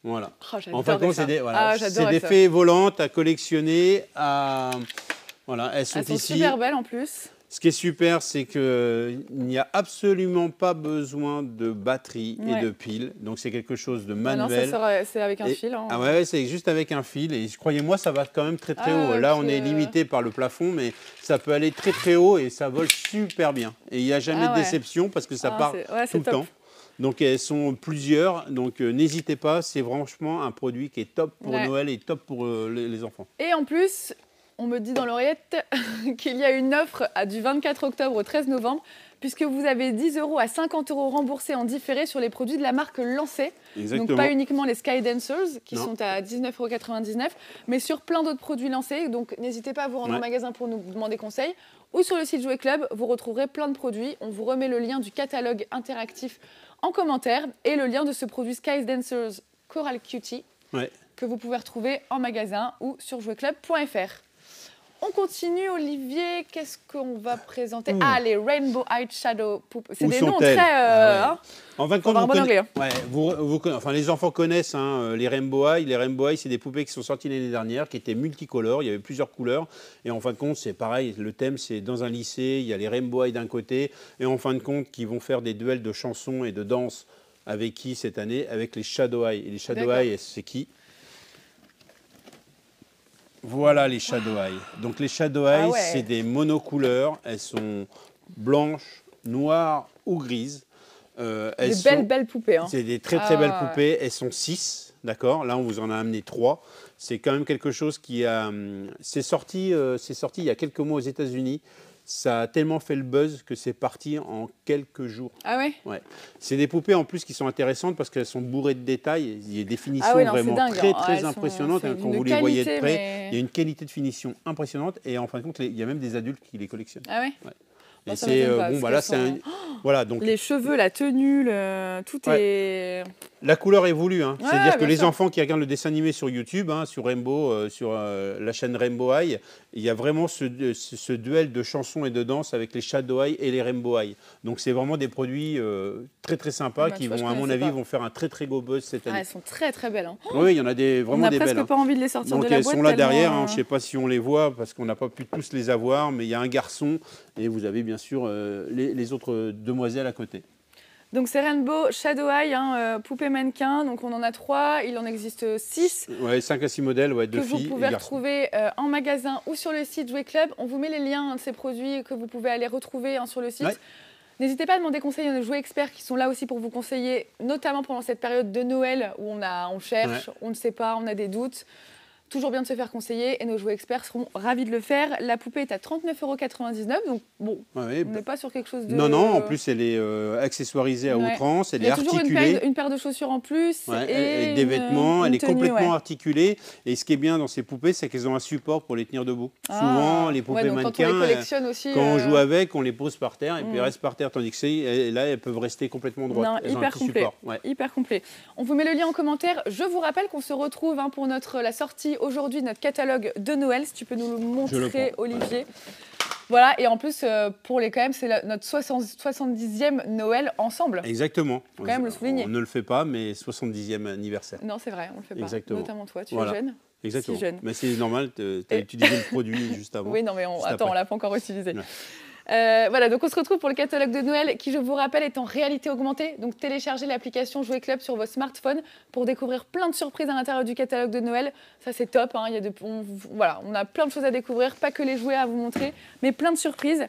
Voilà. Oh, en fin de compte, c'est des fées volantes à collectionner. Voilà, elles sont ici. Super belles en plus. Ce qui est super, c'est qu'il n'y a absolument pas besoin de batterie et de piles. Donc, c'est quelque chose de manuel. Non, c'est avec un fil. Hein. Ah ouais, c'est juste avec un fil. Et croyez-moi, ça va quand même très très haut. Là, on est limité par le plafond, mais ça peut aller très très haut et ça vole super bien. Et il n'y a jamais de déception parce que ça part tout le temps. Donc, elles sont plusieurs. Donc, n'hésitez pas. C'est franchement un produit qui est top pour Noël et top pour les enfants. Et en plus... On me dit dans l'oreillette qu'il y a une offre du 24 octobre au 13 novembre, puisque vous avez 10 € à 50 € remboursés en différé sur les produits de la marque Lancée. Exactement. Donc pas uniquement les Sky Dancers, qui sont à 19,99 €, mais sur plein d'autres produits Lancés. Donc n'hésitez pas à vous rendre en magasin pour nous demander conseil. Ou sur le site Jouet Club, vous retrouverez plein de produits. On vous remet le lien du catalogue interactif en commentaire et le lien de ce produit Sky Dancers Coral Cutie que vous pouvez retrouver en magasin ou sur jouetclub.fr. On continue, Olivier. Qu'est-ce qu'on va présenter? Ah, les Rainbow Eye Shadow Poop. C'est des noms très... En fin de compte, enfin, les enfants connaissent les Rainbow Eye. Les Rainbow Eye, c'est des poupées qui sont sorties l'année dernière, qui étaient multicolores. Il y avait plusieurs couleurs. Et en fin de compte, c'est pareil. Le thème, c'est dans un lycée. Il y a les Rainbow Eye d'un côté. Et en fin de compte, qui vont faire des duels de chansons et de danse. Avec qui cette année? Avec les Shadow Eye. Et les Shadow Eye, c'est qui? Voilà les Shadow Eye. Donc les Shadow Eye, c'est des monocouleurs. Elles sont blanches, noires ou grises. Des belles poupées. Hein. C'est des très belles poupées. Elles sont 6, d'accord. Là, on vous en a amené 3. C'est quand même quelque chose qui a... C'est sorti il y a quelques mois aux États-Unis. Ça a tellement fait le buzz que c'est parti en quelques jours. Ah ouais? Ouais. C'est des poupées en plus qui sont intéressantes parce qu'elles sont bourrées de détails. Il y a des finitions vraiment très impressionnantes. Quand vous les voyez de près, il y a une qualité de finition impressionnante. Et en fin de compte, il y a même des adultes qui les collectionnent. Ah ouais? Et c'est voilà, donc les cheveux, la tenue, tout est... La couleur est voulue, hein. C'est-à-dire que les enfants qui regardent le dessin animé sur YouTube, sur Rainbow, sur la chaîne Rainbow Eye, il y a vraiment ce duel de chansons et de danse avec les Shadow Eye et les Rainbow Eye. Donc c'est vraiment des produits très sympas qui vont, à mon avis, vont faire un très beau buzz cette année. Elles sont très belles. Hein. Oui, il y en a vraiment des belles. On n'a presque pas envie de les sortir de la boîte. Donc elles sont là derrière, je ne sais pas si on les voit parce qu'on n'a pas pu tous les avoir, mais il y a un garçon et vous avez bien sûr les autres demoiselles à côté. Donc c'est Rainbow Shadow Eye, poupée mannequin. Donc on en a 3, il en existe 6. Ouais, 5 à 6 modèles, de filles. Que vous pouvez retrouver en magasin ou sur le site Jouet Club. On vous met les liens de ces produits que vous pouvez aller retrouver sur le site. N'hésitez pas à demander conseil à nos jouets experts qui sont là aussi pour vous conseiller, notamment pendant cette période de Noël où on cherche, on ne sait pas, on a des doutes. Toujours bien de se faire conseiller et nos jouets experts seront ravis de le faire. La poupée est à 39,99 €, donc bon, on n'est pas sur quelque chose de... Non, en plus elle est accessoirisée à outrance, elle est articulée. Il y a toujours une paire de chaussures en plus et des vêtements, elle est complètement articulée. Et ce qui est bien dans ces poupées, c'est qu'elles ont un support pour les tenir debout. Souvent, les poupées mannequins, quand on joue avec, on les pose par terre et puis elles restent par terre, tandis que là, elles peuvent rester complètement droites. Elles ont un petit support. Hyper complet. On vous met le lien en commentaire. Je vous rappelle qu'on se retrouve pour la sortie aujourd'hui notre catalogue de Noël, si tu peux nous le montrer, Olivier. Voilà, et en plus, c'est notre 70e Noël ensemble. Exactement. Faut quand même le souligner. On ne le fait pas, mais 70e anniversaire. Non, c'est vrai, on ne le fait pas. Exactement. Notamment toi, tu es jeune. Exactement. Si jeune. Mais c'est normal, tu as utilisé le produit juste avant. Oui, non, mais on ne l'a pas encore utilisé. Voilà, donc on se retrouve pour le catalogue de Noël qui, je vous rappelle, est en réalité augmentée. Donc téléchargez l'application Jouet Club sur votre smartphone pour découvrir plein de surprises à l'intérieur du catalogue de Noël. Ça, c'est top. On a plein de choses à découvrir, pas que les jouets à vous montrer, mais plein de surprises.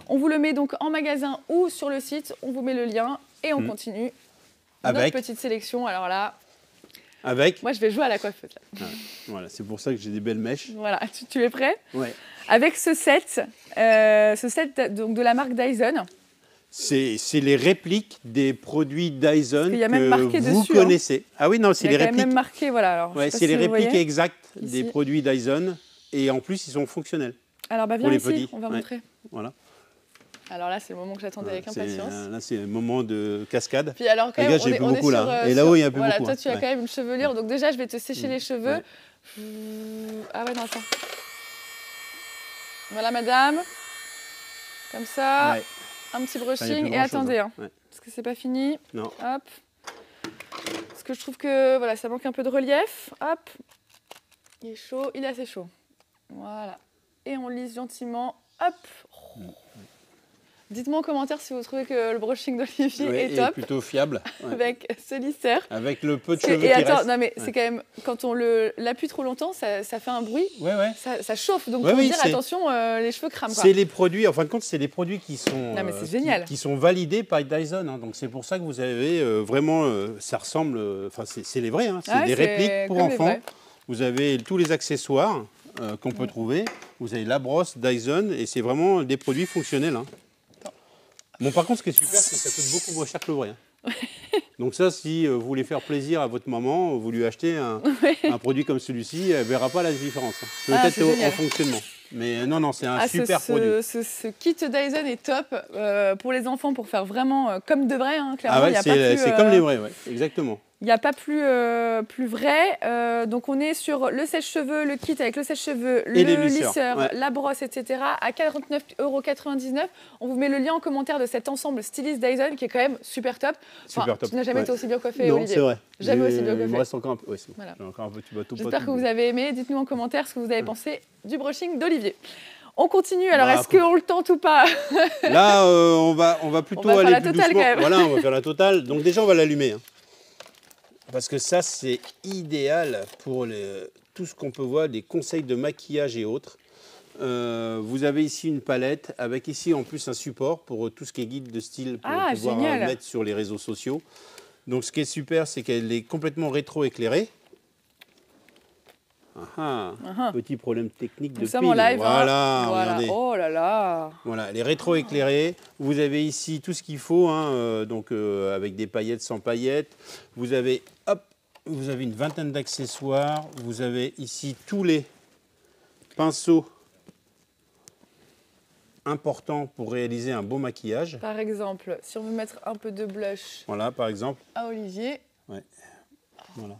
On vous le met donc en magasin ou sur le site. On vous met le lien et on continue notre petite sélection. Alors là... Moi, je vais jouer à la coiffeuse. Là. Voilà, c'est pour ça que j'ai des belles mèches. Voilà, tu es prêt? Oui. Avec ce set donc de la marque Dyson. C'est les répliques des produits Dyson que vous dessus, connaissez. Ah oui, non, c'est les répliques. Il y a même marqué, voilà. C'est les répliques exactes des produits Dyson. Et en plus, ils sont fonctionnels. Alors, viens ici, on va montrer. Voilà. Alors là, c'est le moment que j'attendais avec impatience. Là, c'est le moment de cascade. Puis alors, quand même, j'ai plus beaucoup là. Et là-haut, il y a plus beaucoup. Toi, tu as quand même une chevelure. Donc déjà, je vais te sécher les cheveux. Ah ouais, non, attends. Voilà, madame. Comme ça. Un petit brushing. Et attendez, parce que c'est pas fini. Non. Hop. Parce que je trouve que ça manque un peu de relief. Hop. Il est chaud, il est assez chaud. Voilà. Et on lisse gentiment. Hop. Dites-moi en commentaire si vous trouvez que le brushing d'Olivier est top. Plutôt fiable. Avec ce lisseur. Avec le peu de cheveux qui reste. Non mais c'est quand même, quand on l'appuie trop longtemps, ça fait un bruit. Ça chauffe. Donc faut dire attention, les cheveux crament. C'est les produits, en fin de compte, c'est les produits qui sont, qui sont validés par Dyson. Hein. Donc c'est pour ça que vous avez vraiment, ça ressemble, enfin c'est les vrais, hein. C'est des répliques pour enfants. Vous avez tous les accessoires qu'on peut trouver. Vous avez la brosse Dyson et c'est vraiment des produits fonctionnels. Hein. Bon, par contre, ce qui est super, c'est que ça coûte beaucoup moins cher que le vrai. Hein. Donc ça, si vous voulez faire plaisir à votre maman, vous lui achetez un produit comme celui-ci, elle ne verra pas la différence. Hein. Peut-être en fonctionnement. Mais non, c'est un super produit. Ce kit Dyson est top pour les enfants, pour faire vraiment comme de vrai. Hein, clairement, c'est comme les vrais, exactement. Il n'y a pas plus vrai. Donc, on est sur le sèche-cheveux, le kit avec le sèche-cheveux, le lisseur, la brosse, etc. à 49,99 €. On vous met le lien en commentaire de cet ensemble styliste Dyson qui est quand même super top. Enfin, tu n'as jamais été aussi bien coiffé, non, Olivier. C'est vrai. Jamais aussi bien coiffé. Il me reste encore un peu. Ouais, voilà. Encore un peu. J'espère que vous avez aimé. Dites-nous en commentaire ce que vous avez pensé du brushing d'Olivier. On continue. Alors, est-ce qu'on le tente ou pas? Là, on va plutôt aller plus doucement. Quand même. Voilà, on va faire la totale. Donc déjà, on va l'allumer. Hein. Parce que ça, c'est idéal pour tout ce qu'on peut voir, des conseils de maquillage et autres. Vous avez ici une palette avec ici en plus un support pour tout ce qui est guide de style pour pouvoir mettre sur les réseaux sociaux. Donc ce qui est super, c'est qu'elle est complètement rétro-éclairée. Petit problème technique de pile. En live. Voilà, regardez. Oh là là. Voilà, elle est rétro-éclairée. Vous avez ici tout ce qu'il faut, hein, donc avec des paillettes, sans paillettes. Vous avez une vingtaine d'accessoires. Vous avez ici tous les pinceaux importants pour réaliser un beau maquillage. Par exemple, si on veut mettre un peu de blush. Voilà, par exemple. À Olivier. Ouais. Voilà.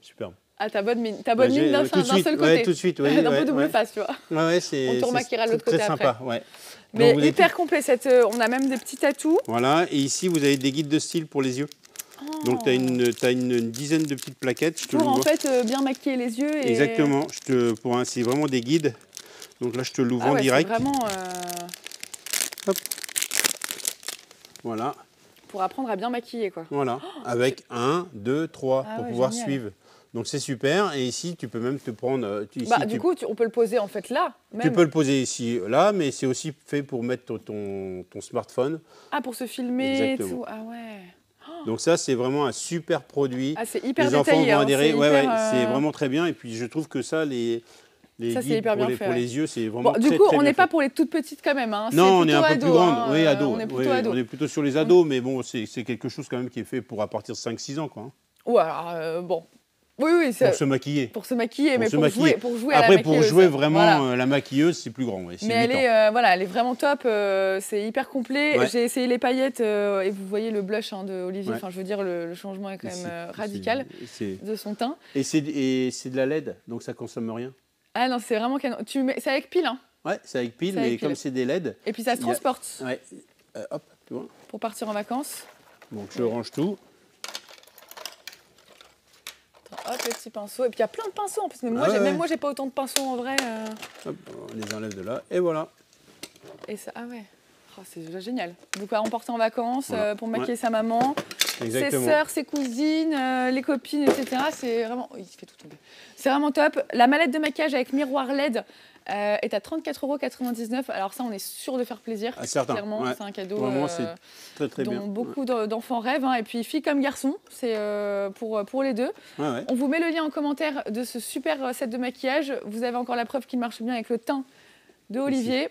Superbe. Ah, ta bonne mine d'un seul côté. Ouais, tout de suite, oui. D'un peu double face, tu vois. On te remaquillera de l'autre côté après. Très sympa, ouais. Mais donc, hyper complet, on a même des petits atouts. Voilà, et ici, vous avez des guides de style pour les yeux. Donc, tu as une dizaine de petites plaquettes. Pour en fait bien maquiller les yeux. Et... Exactement, c'est vraiment des guides. Donc là, je te l'ouvre en direct. C'est vraiment... Hop. Voilà. Pour apprendre à bien maquiller, quoi. Voilà, avec 1, 2, 3, pour pouvoir suivre. Donc c'est super, et ici tu peux même te prendre... du coup, on peut le poser en fait là même. Tu peux le poser ici, là, mais c'est aussi fait pour mettre ton smartphone. Ah, pour se filmer et tout, ah ouais. Donc ça, c'est vraiment un super produit. Ah, c'est hyper détaillé. Les enfants vont adhérer, c'est vraiment très bien, et puis je trouve que ça, les guides pour les yeux, c'est vraiment du coup, on n'est pas pour les toutes petites quand même. Hein. Non, on est un peu plus grande. Oui, ado. On est plutôt sur les ados, mais bon, c'est quelque chose quand même qui est fait pour à partir de 5-6 ans. Quoi. Ou alors, bon... Oui, pour se maquiller. Pour se maquiller, mais pour jouer à la maquilleuse. Après, pour jouer vraiment la maquilleuse, c'est plus grand. Mais elle est vraiment top, c'est hyper complet. Ouais. J'ai essayé les paillettes et vous voyez le blush de Olivier. Ouais. Enfin, je veux dire, le changement est quand même radical de son teint. Et c'est de la LED, donc ça consomme rien. Ah non, c'est vraiment canon. C'est avec pile, hein. Ouais, c'est avec pile, mais comme c'est des LED. Et puis ça se transporte. Ouais. Hop, tu vois. Pour partir en vacances. Donc je range tout. Hop, le petit pinceau. Et puis il y a plein de pinceaux en plus. Mais même moi, j'ai pas autant de pinceaux en vrai. Hop, on les enlève de là. Et voilà. Et ça, ah ouais. Oh, c'est déjà génial. Donc à emporter en vacances pour maquiller sa maman, ses sœurs, ses cousines, les copines, etc. C'est vraiment... Oh, il fait tout tomber. C'est vraiment top. La mallette de maquillage avec miroir LED est à 34,99 €. Alors ça, on est sûr de faire plaisir. Clairement, c'est un cadeau c'est très dont bien. beaucoup d'enfants rêvent. Hein. Et puis filles comme garçons, c'est pour les deux. On vous met le lien en commentaire de ce super set de maquillage. Vous avez encore la preuve qu'il marche bien avec le teint de Olivier.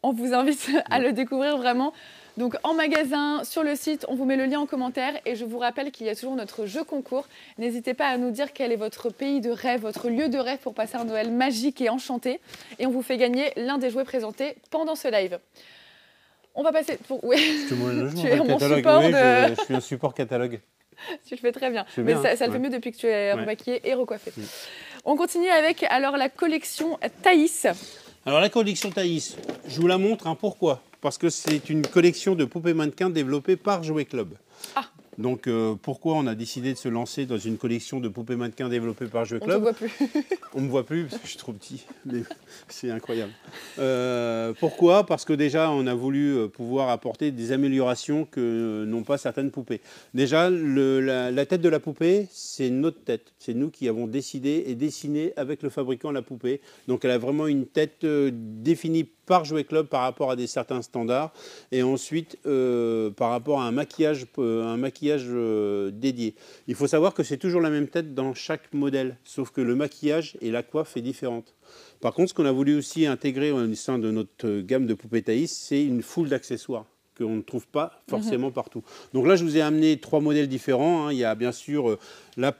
On vous invite à le découvrir vraiment. Donc en magasin, sur le site, on vous met le lien en commentaire. Et je vous rappelle qu'il y a toujours notre jeu concours. N'hésitez pas à nous dire quel est votre pays de rêve, votre lieu de rêve pour passer un Noël magique et enchanté. Et on vous fait gagner l'un des jouets présentés pendant ce live. On va passer... Oui, tu es mon support je suis un support catalogue. Tu le fais très bien. Mais ça le fait mieux depuis que tu es remaquillé et recoiffé. On continue avec alors la collection Thaïs. Alors la collection Thaïs, je vous la montre. Pourquoi ? Parce que c'est une collection de poupées mannequins développée par Jouet Club. Donc pourquoi on a décidé de se lancer dans une collection de poupées mannequins développées par Jouet Club? On ne te voit plus. On ne me voit plus parce que je suis trop petit, mais c'est incroyable. Pourquoi? Parce que déjà, on a voulu pouvoir apporter des améliorations que n'ont pas certaines poupées. Déjà, la tête de la poupée, c'est notre tête. C'est nous qui avons décidé et dessiné avec le fabricant la poupée. Donc elle a vraiment une tête définie par Jouet Club par rapport à certains standards. Et ensuite, par rapport à un maquillage dédié. Il faut savoir que c'est toujours la même tête dans chaque modèle, sauf que le maquillage et la coiffe est différente. Par contre, ce qu'on a voulu aussi intégrer au sein de notre gamme de poupées Thaïs, c'est une foule d'accessoires qu'on ne trouve pas forcément partout. Donc là, je vous ai amené 3 modèles différents. Il y a bien sûr la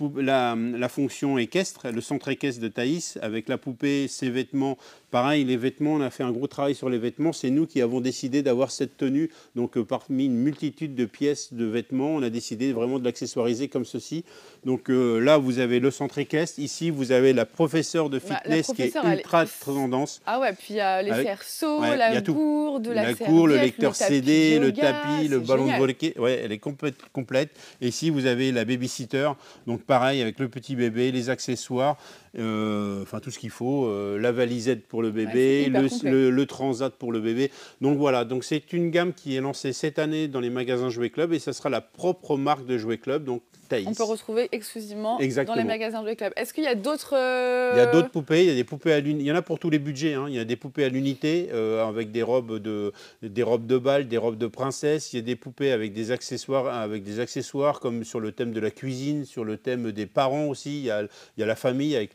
fonction équestre, le centre équestre de Thaïs, avec la poupée, ses vêtements. Pareil, les vêtements, on a fait un gros travail sur les vêtements. C'est nous qui avons décidé d'avoir cette tenue. Donc parmi une multitude de pièces de vêtements, on a décidé vraiment de l'accessoiriser comme ceci. Donc là, vous avez le centre équestre. Ici, vous avez la professeure de fitness qui est ultra tendance. Ah ouais, puis il y a les cerceaux, la gourde, la gourde, le lecteur CD, le tapis, le ballon de volley. Ouais, elle est complète. Et ici, vous avez la babysitter. Donc pareil, avec le petit bébé, les accessoires, enfin tout ce qu'il faut, la valisette pour le bébé, le transat pour le bébé. Donc voilà, donc c'est une gamme qui est lancée cette année dans les magasins Jouet Club et ça sera la propre marque de Jouet Club, donc Thaïs. On peut retrouver exclusivement dans les magasins Jouet Club. Est-ce qu'il y a d'autres Il y a d'autres poupées, il y a des poupées à l'unité, il y en a pour tous les budgets, hein. Il y a des poupées à l'unité avec des robes de bal, des robes de princesse, il y a des poupées avec des accessoires comme sur le thème de la cuisine, sur le thème des parents aussi, il y a la famille avec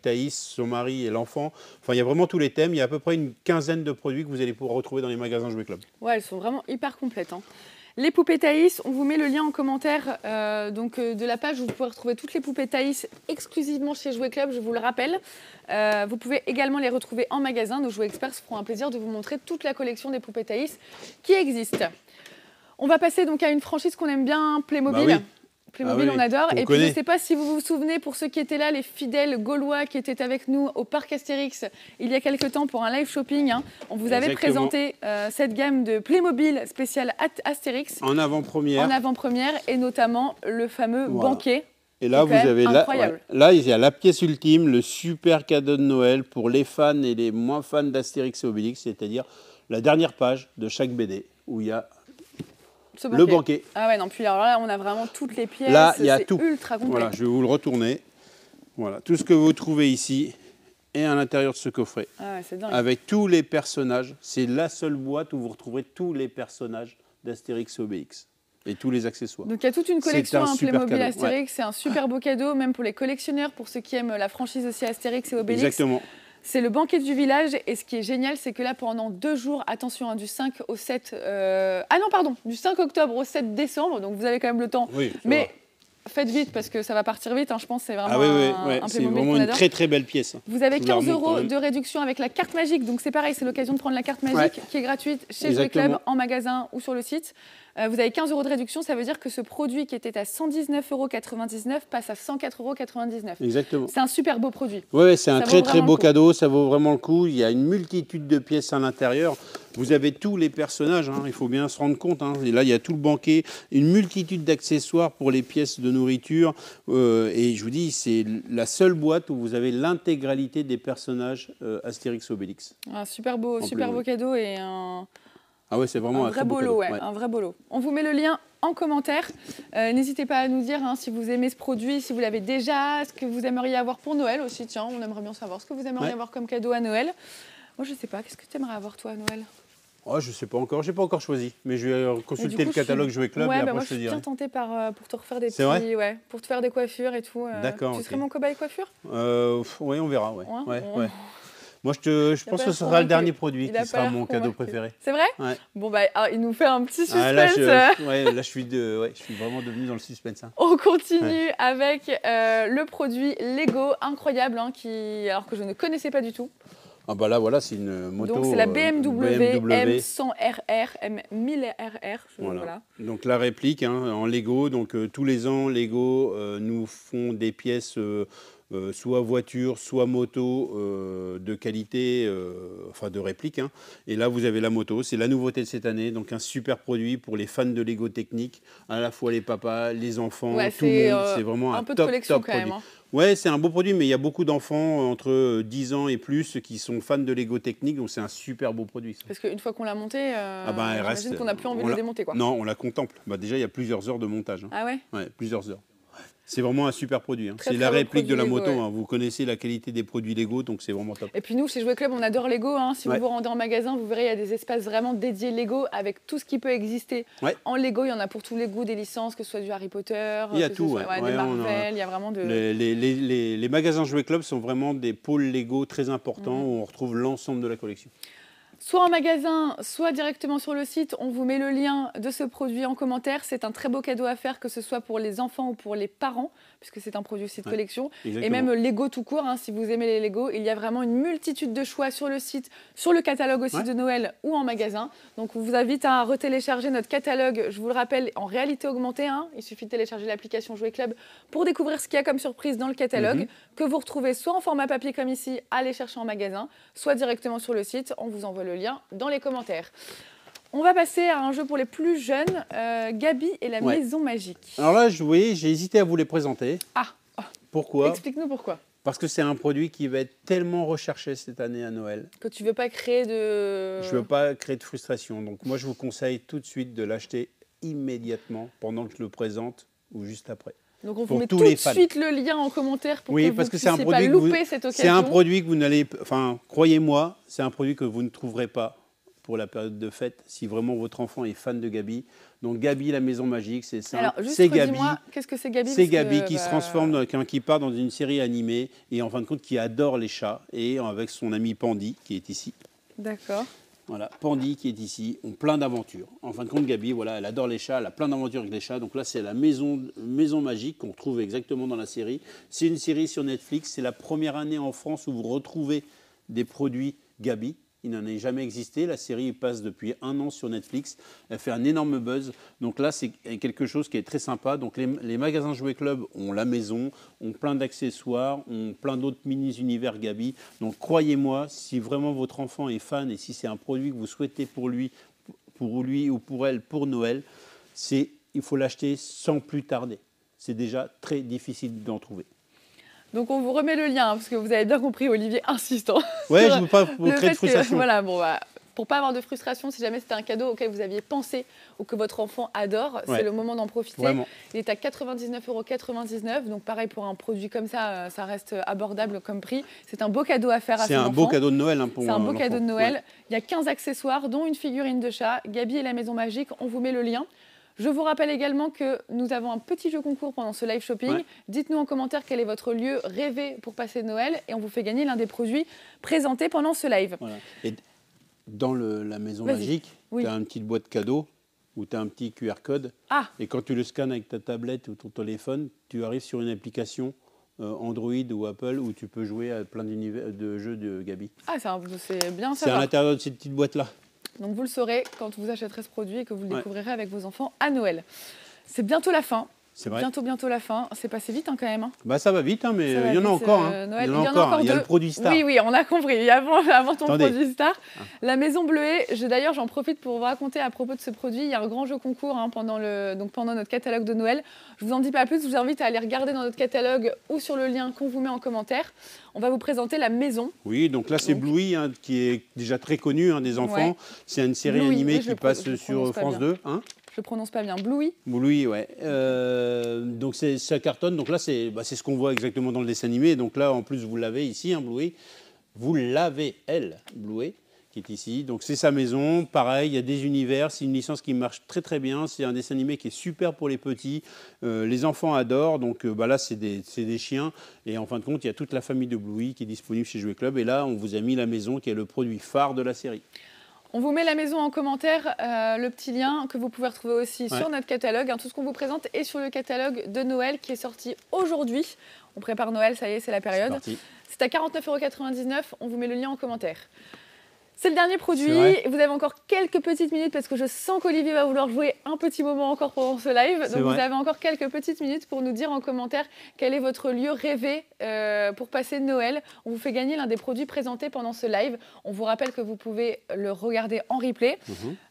Thaïs, son mari et l'enfant. Enfin, il y a vraiment tous les thèmes, il y a à peu près une quinzaine de produits que vous allez pouvoir retrouver dans les magasins Jouet Club. Ouais, elles sont vraiment hyper complètes, hein. Les poupées Thaïs, on vous met le lien en commentaire de la page où vous pouvez retrouver toutes les poupées Thaïs exclusivement chez Jouet Club, je vous le rappelle. Vous pouvez également les retrouver en magasin. Nos jouets experts se feront un plaisir de vous montrer toute la collection des poupées Thaïs qui existe. On va passer donc à une franchise qu'on aime bien, Playmobil. Bah oui. Playmobil, on adore. Et puis, je ne sais pas si vous vous souvenez, pour ceux qui étaient là, les fidèles Gaulois qui étaient avec nous au Parc Astérix il y a quelques temps pour un live shopping, hein, on vous avait présenté cette gamme de Playmobil spécial Astérix. En avant-première. En avant-première, et notamment le fameux banquet. Et là, vous avez là, il y a la pièce ultime, le super cadeau de Noël pour les fans et les moins fans d'Astérix et Obélix, c'est-à-dire la dernière page de chaque BD où il y a le banquet. Ah ouais, non, puis alors là, on a vraiment toutes les pièces. Là, il y a tout. Ultra complet. Voilà, je vais vous le retourner. Voilà, tout ce que vous trouvez ici est à l'intérieur de ce coffret. Ah ouais, c'est dingue. Avec tous les personnages. C'est la seule boîte où vous retrouverez tous les personnages d'Astérix et Obélix. Et tous les accessoires. Donc il y a toute une collection Playmobil Astérix. C'est un super beau cadeau, même pour les collectionneurs, pour ceux qui aiment la franchise aussi Astérix et Obélix. Exactement. C'est le banquet du village, et ce qui est génial, c'est que là, pendant 2 jours, attention, hein, du 5 au 7... du 5 octobre au 7 décembre, donc vous avez quand même le temps. Oui, mais faites vite, parce que ça va partir vite, hein, je pense que c'est vraiment un c'est vraiment une très très belle pièce. Vous avez 15 € de réduction avec la carte magique, donc c'est pareil, c'est l'occasion de prendre la carte magique qui est gratuite chez Jouet Club, en magasin ou sur le site. Vous avez 15 € de réduction, ça veut dire que ce produit qui était à 119,99 € passe à 104,99 €. Exactement. C'est un super beau produit. Oui, c'est un très très beau cadeau, ça vaut vraiment le coup. Il y a une multitude de pièces à l'intérieur. Vous avez tous les personnages, hein, il faut bien se rendre compte. Hein. Et là, il y a tout le banquet, une multitude d'accessoires pour les pièces de nourriture. Et je vous dis, c'est la seule boîte où vous avez l'intégralité des personnages Astérix Obélix. Un super beau cadeau et un... Ah ouais, c'est vraiment un vrai beau lot, un vrai beau lot. On vous met le lien en commentaire. N'hésitez pas à nous dire si vous aimez ce produit, si vous l'avez déjà, ce que vous aimeriez avoir pour Noël aussi. Tiens, on aimerait bien savoir ce que vous aimeriez avoir comme cadeau à Noël. Moi, je ne sais pas. Qu'est-ce que tu aimerais avoir, toi, à Noël? Oh, je ne sais pas encore. Je n'ai pas encore choisi. Mais je vais consulter le catalogue Jouet Club et après moi, je te dirai. Je suis bien tentée pour te refaire des petits... pour te faire des coiffures et tout. D'accord. Tu serais mon cobaye coiffure? Oui, on verra. Moi, je pense que ce sera le dernier produit qui sera mon cadeau préféré. C'est vrai? Ouais. Bon, il nous fait un petit suspense. Là, je suis vraiment devenu dans le suspense. Hein. On continue avec le produit Lego incroyable, hein, alors que je ne connaissais pas du tout. Ah bah là, voilà, c'est une moto. Donc c'est la BMW M100RR, M1000RR. Voilà. Donc la réplique en Lego. Donc tous les ans, Lego nous font des pièces soit voiture, soit moto de qualité, enfin de réplique. Hein. Et là, vous avez la moto. C'est la nouveauté de cette année. Donc, un super produit pour les fans de Lego technique, à la fois les papas, les enfants, tout le monde. C'est vraiment un peu de collection top quand produit. Même, hein. Ouais, c'est un beau produit, mais il y a beaucoup d'enfants entre 10 ans et plus qui sont fans de Lego technique. Donc, c'est un super beau produit. Ça. Parce qu'une fois qu'on l'a monté, j'imagine qu'on n'a plus envie de le démonter. Quoi. Non, on la contemple. Déjà, il y a plusieurs heures de montage. Hein. Ah ouais? Ouais, plusieurs heures. C'est vraiment un super produit. Hein. C'est la réplique de la moto. Lego, ouais. Hein. Vous connaissez la qualité des produits Lego, donc c'est vraiment top. Et puis nous, chez Jouet Club, on adore Lego. Hein. Si vous vous rendez en magasin, vous verrez, il y a des espaces vraiment dédiés Lego avec tout ce qui peut exister. En Lego, il y en a pour tous les goûts, des licences, que ce soit du Harry Potter, il y a tout, des Marvel, il y a vraiment de... Les magasins Jouet Club sont vraiment des pôles Lego très importants où on retrouve l'ensemble de la collection. Soit en magasin, soit directement sur le site. On vous met le lien de ce produit en commentaire. C'est un très beau cadeau à faire, que ce soit pour les enfants ou pour les parents, puisque c'est un produit aussi de collection. Exactement. Et même Lego tout court, hein, si vous aimez les Lego. Il y a vraiment une multitude de choix sur le site, sur le catalogue aussi de Noël ou en magasin. Donc on vous invite à retélécharger notre catalogue, je vous le rappelle, en réalité augmentée. Hein. Il suffit de télécharger l'application Jouet Club pour découvrir ce qu'il y a comme surprise dans le catalogue, que vous retrouvez soit en format papier comme ici, à aller chercher en magasin, soit directement sur le site. On vous envoie le lien dans les commentaires. On va passer à un jeu pour les plus jeunes, Gabi et la Maison Magique. Alors là, j'ai hésité à vous les présenter. Pourquoi? Explique-nous pourquoi. Parce que c'est un produit qui va être tellement recherché cette année à Noël. Que tu ne veux pas créer de... Je ne veux pas créer de frustration. Donc moi, je vous conseille tout de suite de l'acheter immédiatement pendant que je le présente ou juste après. Donc on vous met tout de suite le lien en commentaire pour que vous ne puissiez pas louper cette occasion. C'est un produit que vous n'allez... Enfin, croyez-moi, c'est un produit que vous ne trouverez pas pour la période de fête si vraiment votre enfant est fan de Gabi. Donc Gabi, la Maison Magique, c'est ça. C'est Gabi. Qu'est-ce que c'est Gabi? C'est Gabi qui se transforme, qui part dans une série animée et en fin de compte qui adore les chats et avec son ami Pandy qui est ici. D'accord. Voilà, Pandy qui est ici, ont plein d'aventures. En fin de compte, Gabi, voilà, elle adore les chats, elle a plein d'aventures avec les chats. Donc là, c'est la maison magique qu'on retrouve exactement dans la série. C'est une série sur Netflix. C'est la première année en France où vous retrouvez des produits Gabi. Il n'en a jamais existé. La série passe depuis 1 an sur Netflix. Elle fait un énorme buzz. Donc là, c'est quelque chose qui est très sympa. Donc les magasins Jouet Club ont la maison, ont plein d'accessoires, ont plein d'autres mini-univers Gabi. Donc croyez-moi, si vraiment votre enfant est fan et si c'est un produit que vous souhaitez pour lui ou pour elle, pour Noël, il faut l'acheter sans plus tarder. C'est déjà très difficile d'en trouver. Donc on vous remet le lien, parce que vous avez bien compris, Olivier insistant. Oui, je ne veux pas vous créer de frustration. Voilà, pour ne pas avoir de frustration, si jamais c'était un cadeau auquel vous aviez pensé ou que votre enfant adore, c'est le moment d'en profiter. Vraiment. Il est à 99,99 €. Donc pareil, pour un produit comme ça, ça reste abordable comme prix. C'est un beau cadeau à faire à son enfant. C'est un beau cadeau de Noël pour C'est un beau cadeau de Noël. Il y a 15 accessoires, dont une figurine de chat. Gabi et la Maison Magique, on vous met le lien. Je vous rappelle également que nous avons un petit jeu concours pendant ce live shopping. Dites-nous en commentaire quel est votre lieu rêvé pour passer Noël et on vous fait gagner l'un des produits présentés pendant ce live. Voilà. Et dans la Maison Magique, tu as une petite boîte cadeau où tu as un petit QR code. Et quand tu le scannes avec ta tablette ou ton téléphone, tu arrives sur une application Android ou Apple où tu peux jouer à plein de jeux de Gabi. C'est bien ça. C'est à l'intérieur de cette petite boîte-là. Donc vous le saurez quand vous achèterez ce produit et que vous le découvrirez avec vos enfants à Noël. C'est bientôt la fin. C'est vrai. Bientôt la fin. C'est passé vite quand même. Ça va vite, mais il y en a encore. Noël, il y en a encore. Il y a le produit star. Oui, on a compris. Avant ton produit star. La Maison Bleuée. D'ailleurs, j'en profite pour vous raconter à propos de ce produit. Il y a un grand jeu concours pendant notre catalogue de Noël. Je ne vous en dis pas plus. Je vous invite à aller regarder dans notre catalogue ou sur le lien qu'on vous met en commentaire. On va vous présenter la maison. Oui, donc là, c'est Bluey qui est déjà très connu des enfants. C'est une série animée qui passe sur France 2. Je ne prononce pas bien. Bluey. Bluey, ouais. Donc ça cartonne. Donc là, c'est ce qu'on voit exactement dans le dessin animé. Donc là, en plus, vous l'avez ici, Bluey. Vous l'avez, elle, Bluey, qui est ici. Donc c'est sa maison. Pareil, il y a des univers. C'est une licence qui marche très très bien. C'est un dessin animé qui est super pour les petits. Les enfants adorent. Donc là, c'est des chiens. Et en fin de compte, il y a toute la famille de Bluey qui est disponible chez Jouet Club. Et là, on vous a mis la maison qui est le produit phare de la série. On vous met la maison en commentaire, le petit lien que vous pouvez retrouver aussi sur notre catalogue. Tout ce qu'on vous présente est sur le catalogue de Noël qui est sorti aujourd'hui. On prépare Noël, ça y est, c'est la période. C'est à 49,99 €. On vous met le lien en commentaire. C'est le dernier produit. Vous avez encore quelques petites minutes parce que je sens qu'Olivier va vouloir jouer un petit moment encore pendant ce live. Donc vous avez encore quelques petites minutes pour nous dire en commentaire quel est votre lieu rêvé pour passer Noël. On vous fait gagner l'un des produits présentés pendant ce live. On vous rappelle que vous pouvez le regarder en replay.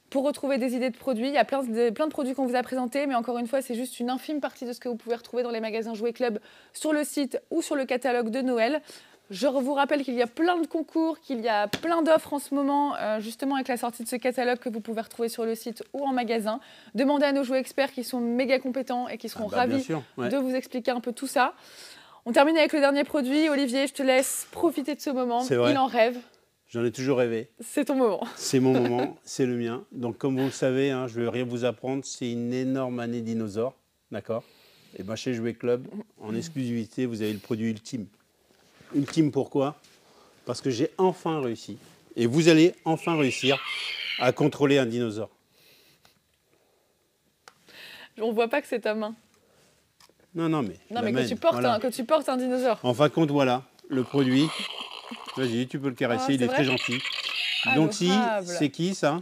Pour retrouver des idées de produits, il y a plein de produits qu'on vous a présentés, mais encore une fois, c'est juste une infime partie de ce que vous pouvez retrouver dans les magasins Jouet Club, sur le site ou sur le catalogue de Noël. Je vous rappelle qu'il y a plein de concours, qu'il y a plein d'offres en ce moment, justement avec la sortie de ce catalogue que vous pouvez retrouver sur le site ou en magasin. Demandez à nos jouets experts qui sont méga compétents et qui seront ravis de vous expliquer un peu tout ça. On termine avec le dernier produit. Olivier, je te laisse profiter de ce moment. Il en rêve. J'en ai toujours rêvé. C'est ton moment. C'est mon moment, c'est le mien. Donc comme vous le savez, hein, je ne vais rien vous apprendre, c'est une énorme année dinosaure. D'accord ? Et bien chez Jouet Club, en exclusivité, vous avez le produit ultime. Ultime pourquoi ? Parce que j'ai enfin réussi, et vous allez enfin réussir à contrôler un dinosaure. On ne voit pas que c'est ta main. Non, mais que tu portes un dinosaure. En fin de compte, voilà, le produit. Vas-y, tu peux le caresser, il est très gentil. Donc c'est qui ça ?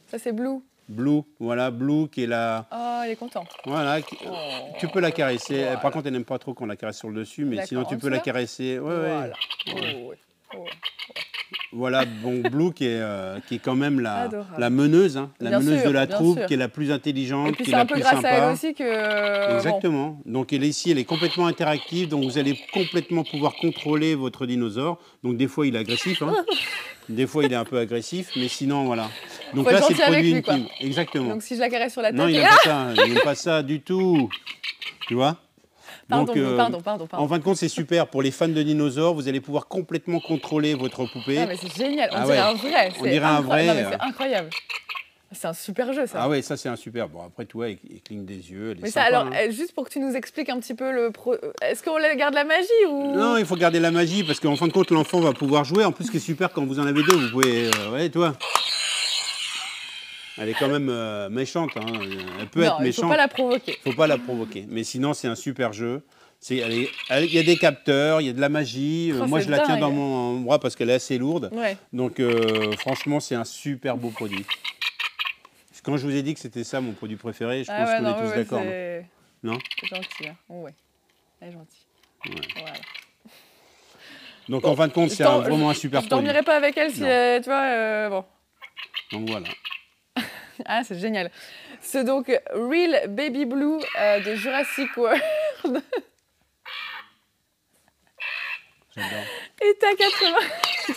Ça c'est Blue. Blue, voilà, Blue qui est là. Oh, il est content. Voilà, tu peux la caresser. Voilà. Par contre, elle n'aime pas trop qu'on la caresse sur le dessus, mais sinon tu peux la caresser. Voilà. Voilà, bon, Blue qui est quand même la meneuse, hein, de la troupe, qui est la plus intelligente, qui est la plus sympa. C'est un peu grâce à elle aussi que... Exactement. Donc ici, elle est complètement interactive, donc vous allez complètement pouvoir contrôler votre dinosaure. Donc des fois, il est agressif, hein. Des fois, il est un peu agressif, mais sinon, voilà. Donc là, c'est le produit ultime. Exactement. Donc si je la caresse sur la tête... Non, il n'aime pas ça du tout. Tu vois ? Pardon. En fin de compte, c'est super. Pour les fans de dinosaures, vous allez pouvoir complètement contrôler votre poupée. Ah, mais c'est génial. On dirait un vrai. On dirait un vrai. Non, mais c'est incroyable. C'est un super jeu, ça. Ah ouais, ça, c'est un super. Bon, après, tout, il cligne des yeux. Mais ça, alors, juste pour que tu nous expliques un petit peu Est-ce qu'on garde la magie ou... Non, il faut garder la magie parce qu'en fin de compte, l'enfant va pouvoir jouer. En plus, ce qui est super, quand vous en avez deux, vous pouvez... ouais, toi. Elle est quand même méchante. Hein. Elle peut être méchante. Il ne faut pas la provoquer. Il ne faut pas la provoquer. Mais sinon, c'est un super jeu. Il y a des capteurs, il y a de la magie. Moi, je la tiens dans mon bras parce qu'elle est assez lourde. Ouais. Donc, franchement, c'est un super beau produit. Quand je vous ai dit que c'était ça mon produit préféré, je pense qu'on est tous d'accord. Non ? C'est gentil. Hein. Ouais. Elle est gentille. Ouais. Voilà. Donc, en fin de compte, c'est vraiment un super produit. Je ne dormirai pas avec elle si, tu vois, bon. Donc, voilà. Ah, c'est génial. C'est donc Real Baby Blue de Jurassic World. J'adore. est à 99,99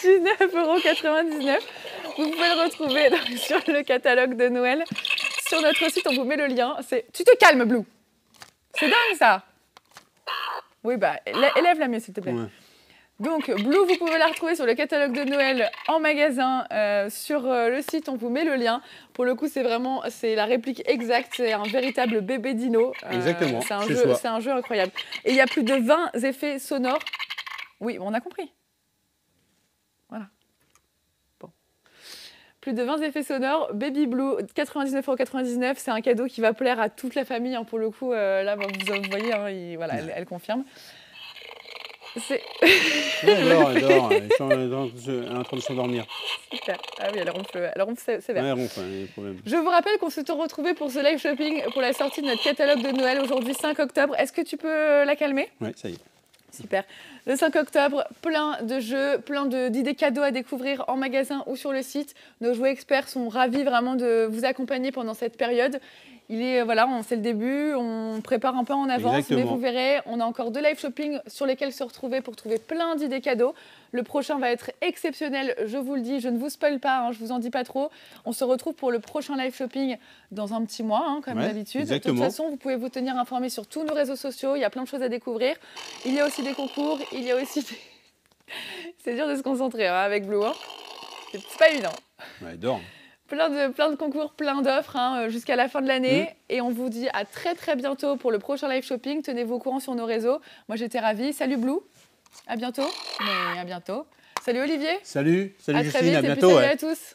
€. Vous pouvez le retrouver donc, sur le catalogue de Noël. Sur notre site, on vous met le lien. Tu te calmes, Blue. C'est dingue, ça. Oui, bah, élève-la mieux, s'il te plaît. Ouais. Donc, Blue, vous pouvez la retrouver sur le catalogue de Noël en magasin. Sur le site, on vous met le lien. Pour le coup, c'est la réplique exacte. C'est un véritable bébé dino. Exactement. C'est un jeu incroyable. Et il y a plus de 20 effets sonores. Oui, on a compris. Voilà. Bon. Plus de 20 effets sonores. Baby Blue, 99,99 €. C'est un cadeau qui va plaire à toute la famille. Hein, pour le coup, là, vous voyez, hein, elle confirme. Elle dort. Elle est en train de s'endormir. Super. Ah oui, elle ronfle sévère. Ouais, elle ronfle, il y a des problèmes. Je vous rappelle qu'on se retrouvait pour ce live shopping pour la sortie de notre catalogue de Noël aujourd'hui 5 octobre. Est-ce que tu peux la calmer ? Oui, ça y est. Super. Le 5 octobre, plein de jeux, plein d'idées cadeaux à découvrir en magasin ou sur le site. Nos jouets experts sont ravis vraiment de vous accompagner pendant cette période. C'est le début, on prépare un peu en avance, Exactement. Mais vous verrez, on a encore 2 live shopping sur lesquels se retrouver pour trouver plein d'idées cadeaux. Le prochain va être exceptionnel, je vous le dis, je ne vous spoil pas, hein, je ne vous en dis pas trop. On se retrouve pour le prochain live shopping dans un petit mois, hein, comme d'habitude. Exactement. De toute façon, vous pouvez vous tenir informé sur tous nos réseaux sociaux, il y a plein de choses à découvrir. Il y a aussi des concours, il y a aussi C'est dur de se concentrer hein, avec Blue, hein. C'est pas évident. Ouais, dort. Plein de concours, plein d'offres hein, jusqu'à la fin de l'année. Et on vous dit à très très bientôt pour le prochain live shopping. Tenez-vous au courant sur nos réseaux. Moi j'étais ravie. Salut Blue. À bientôt. Mais à bientôt. Salut Olivier. Salut à Justine, très vite, à bientôt. Et puis salut à tous.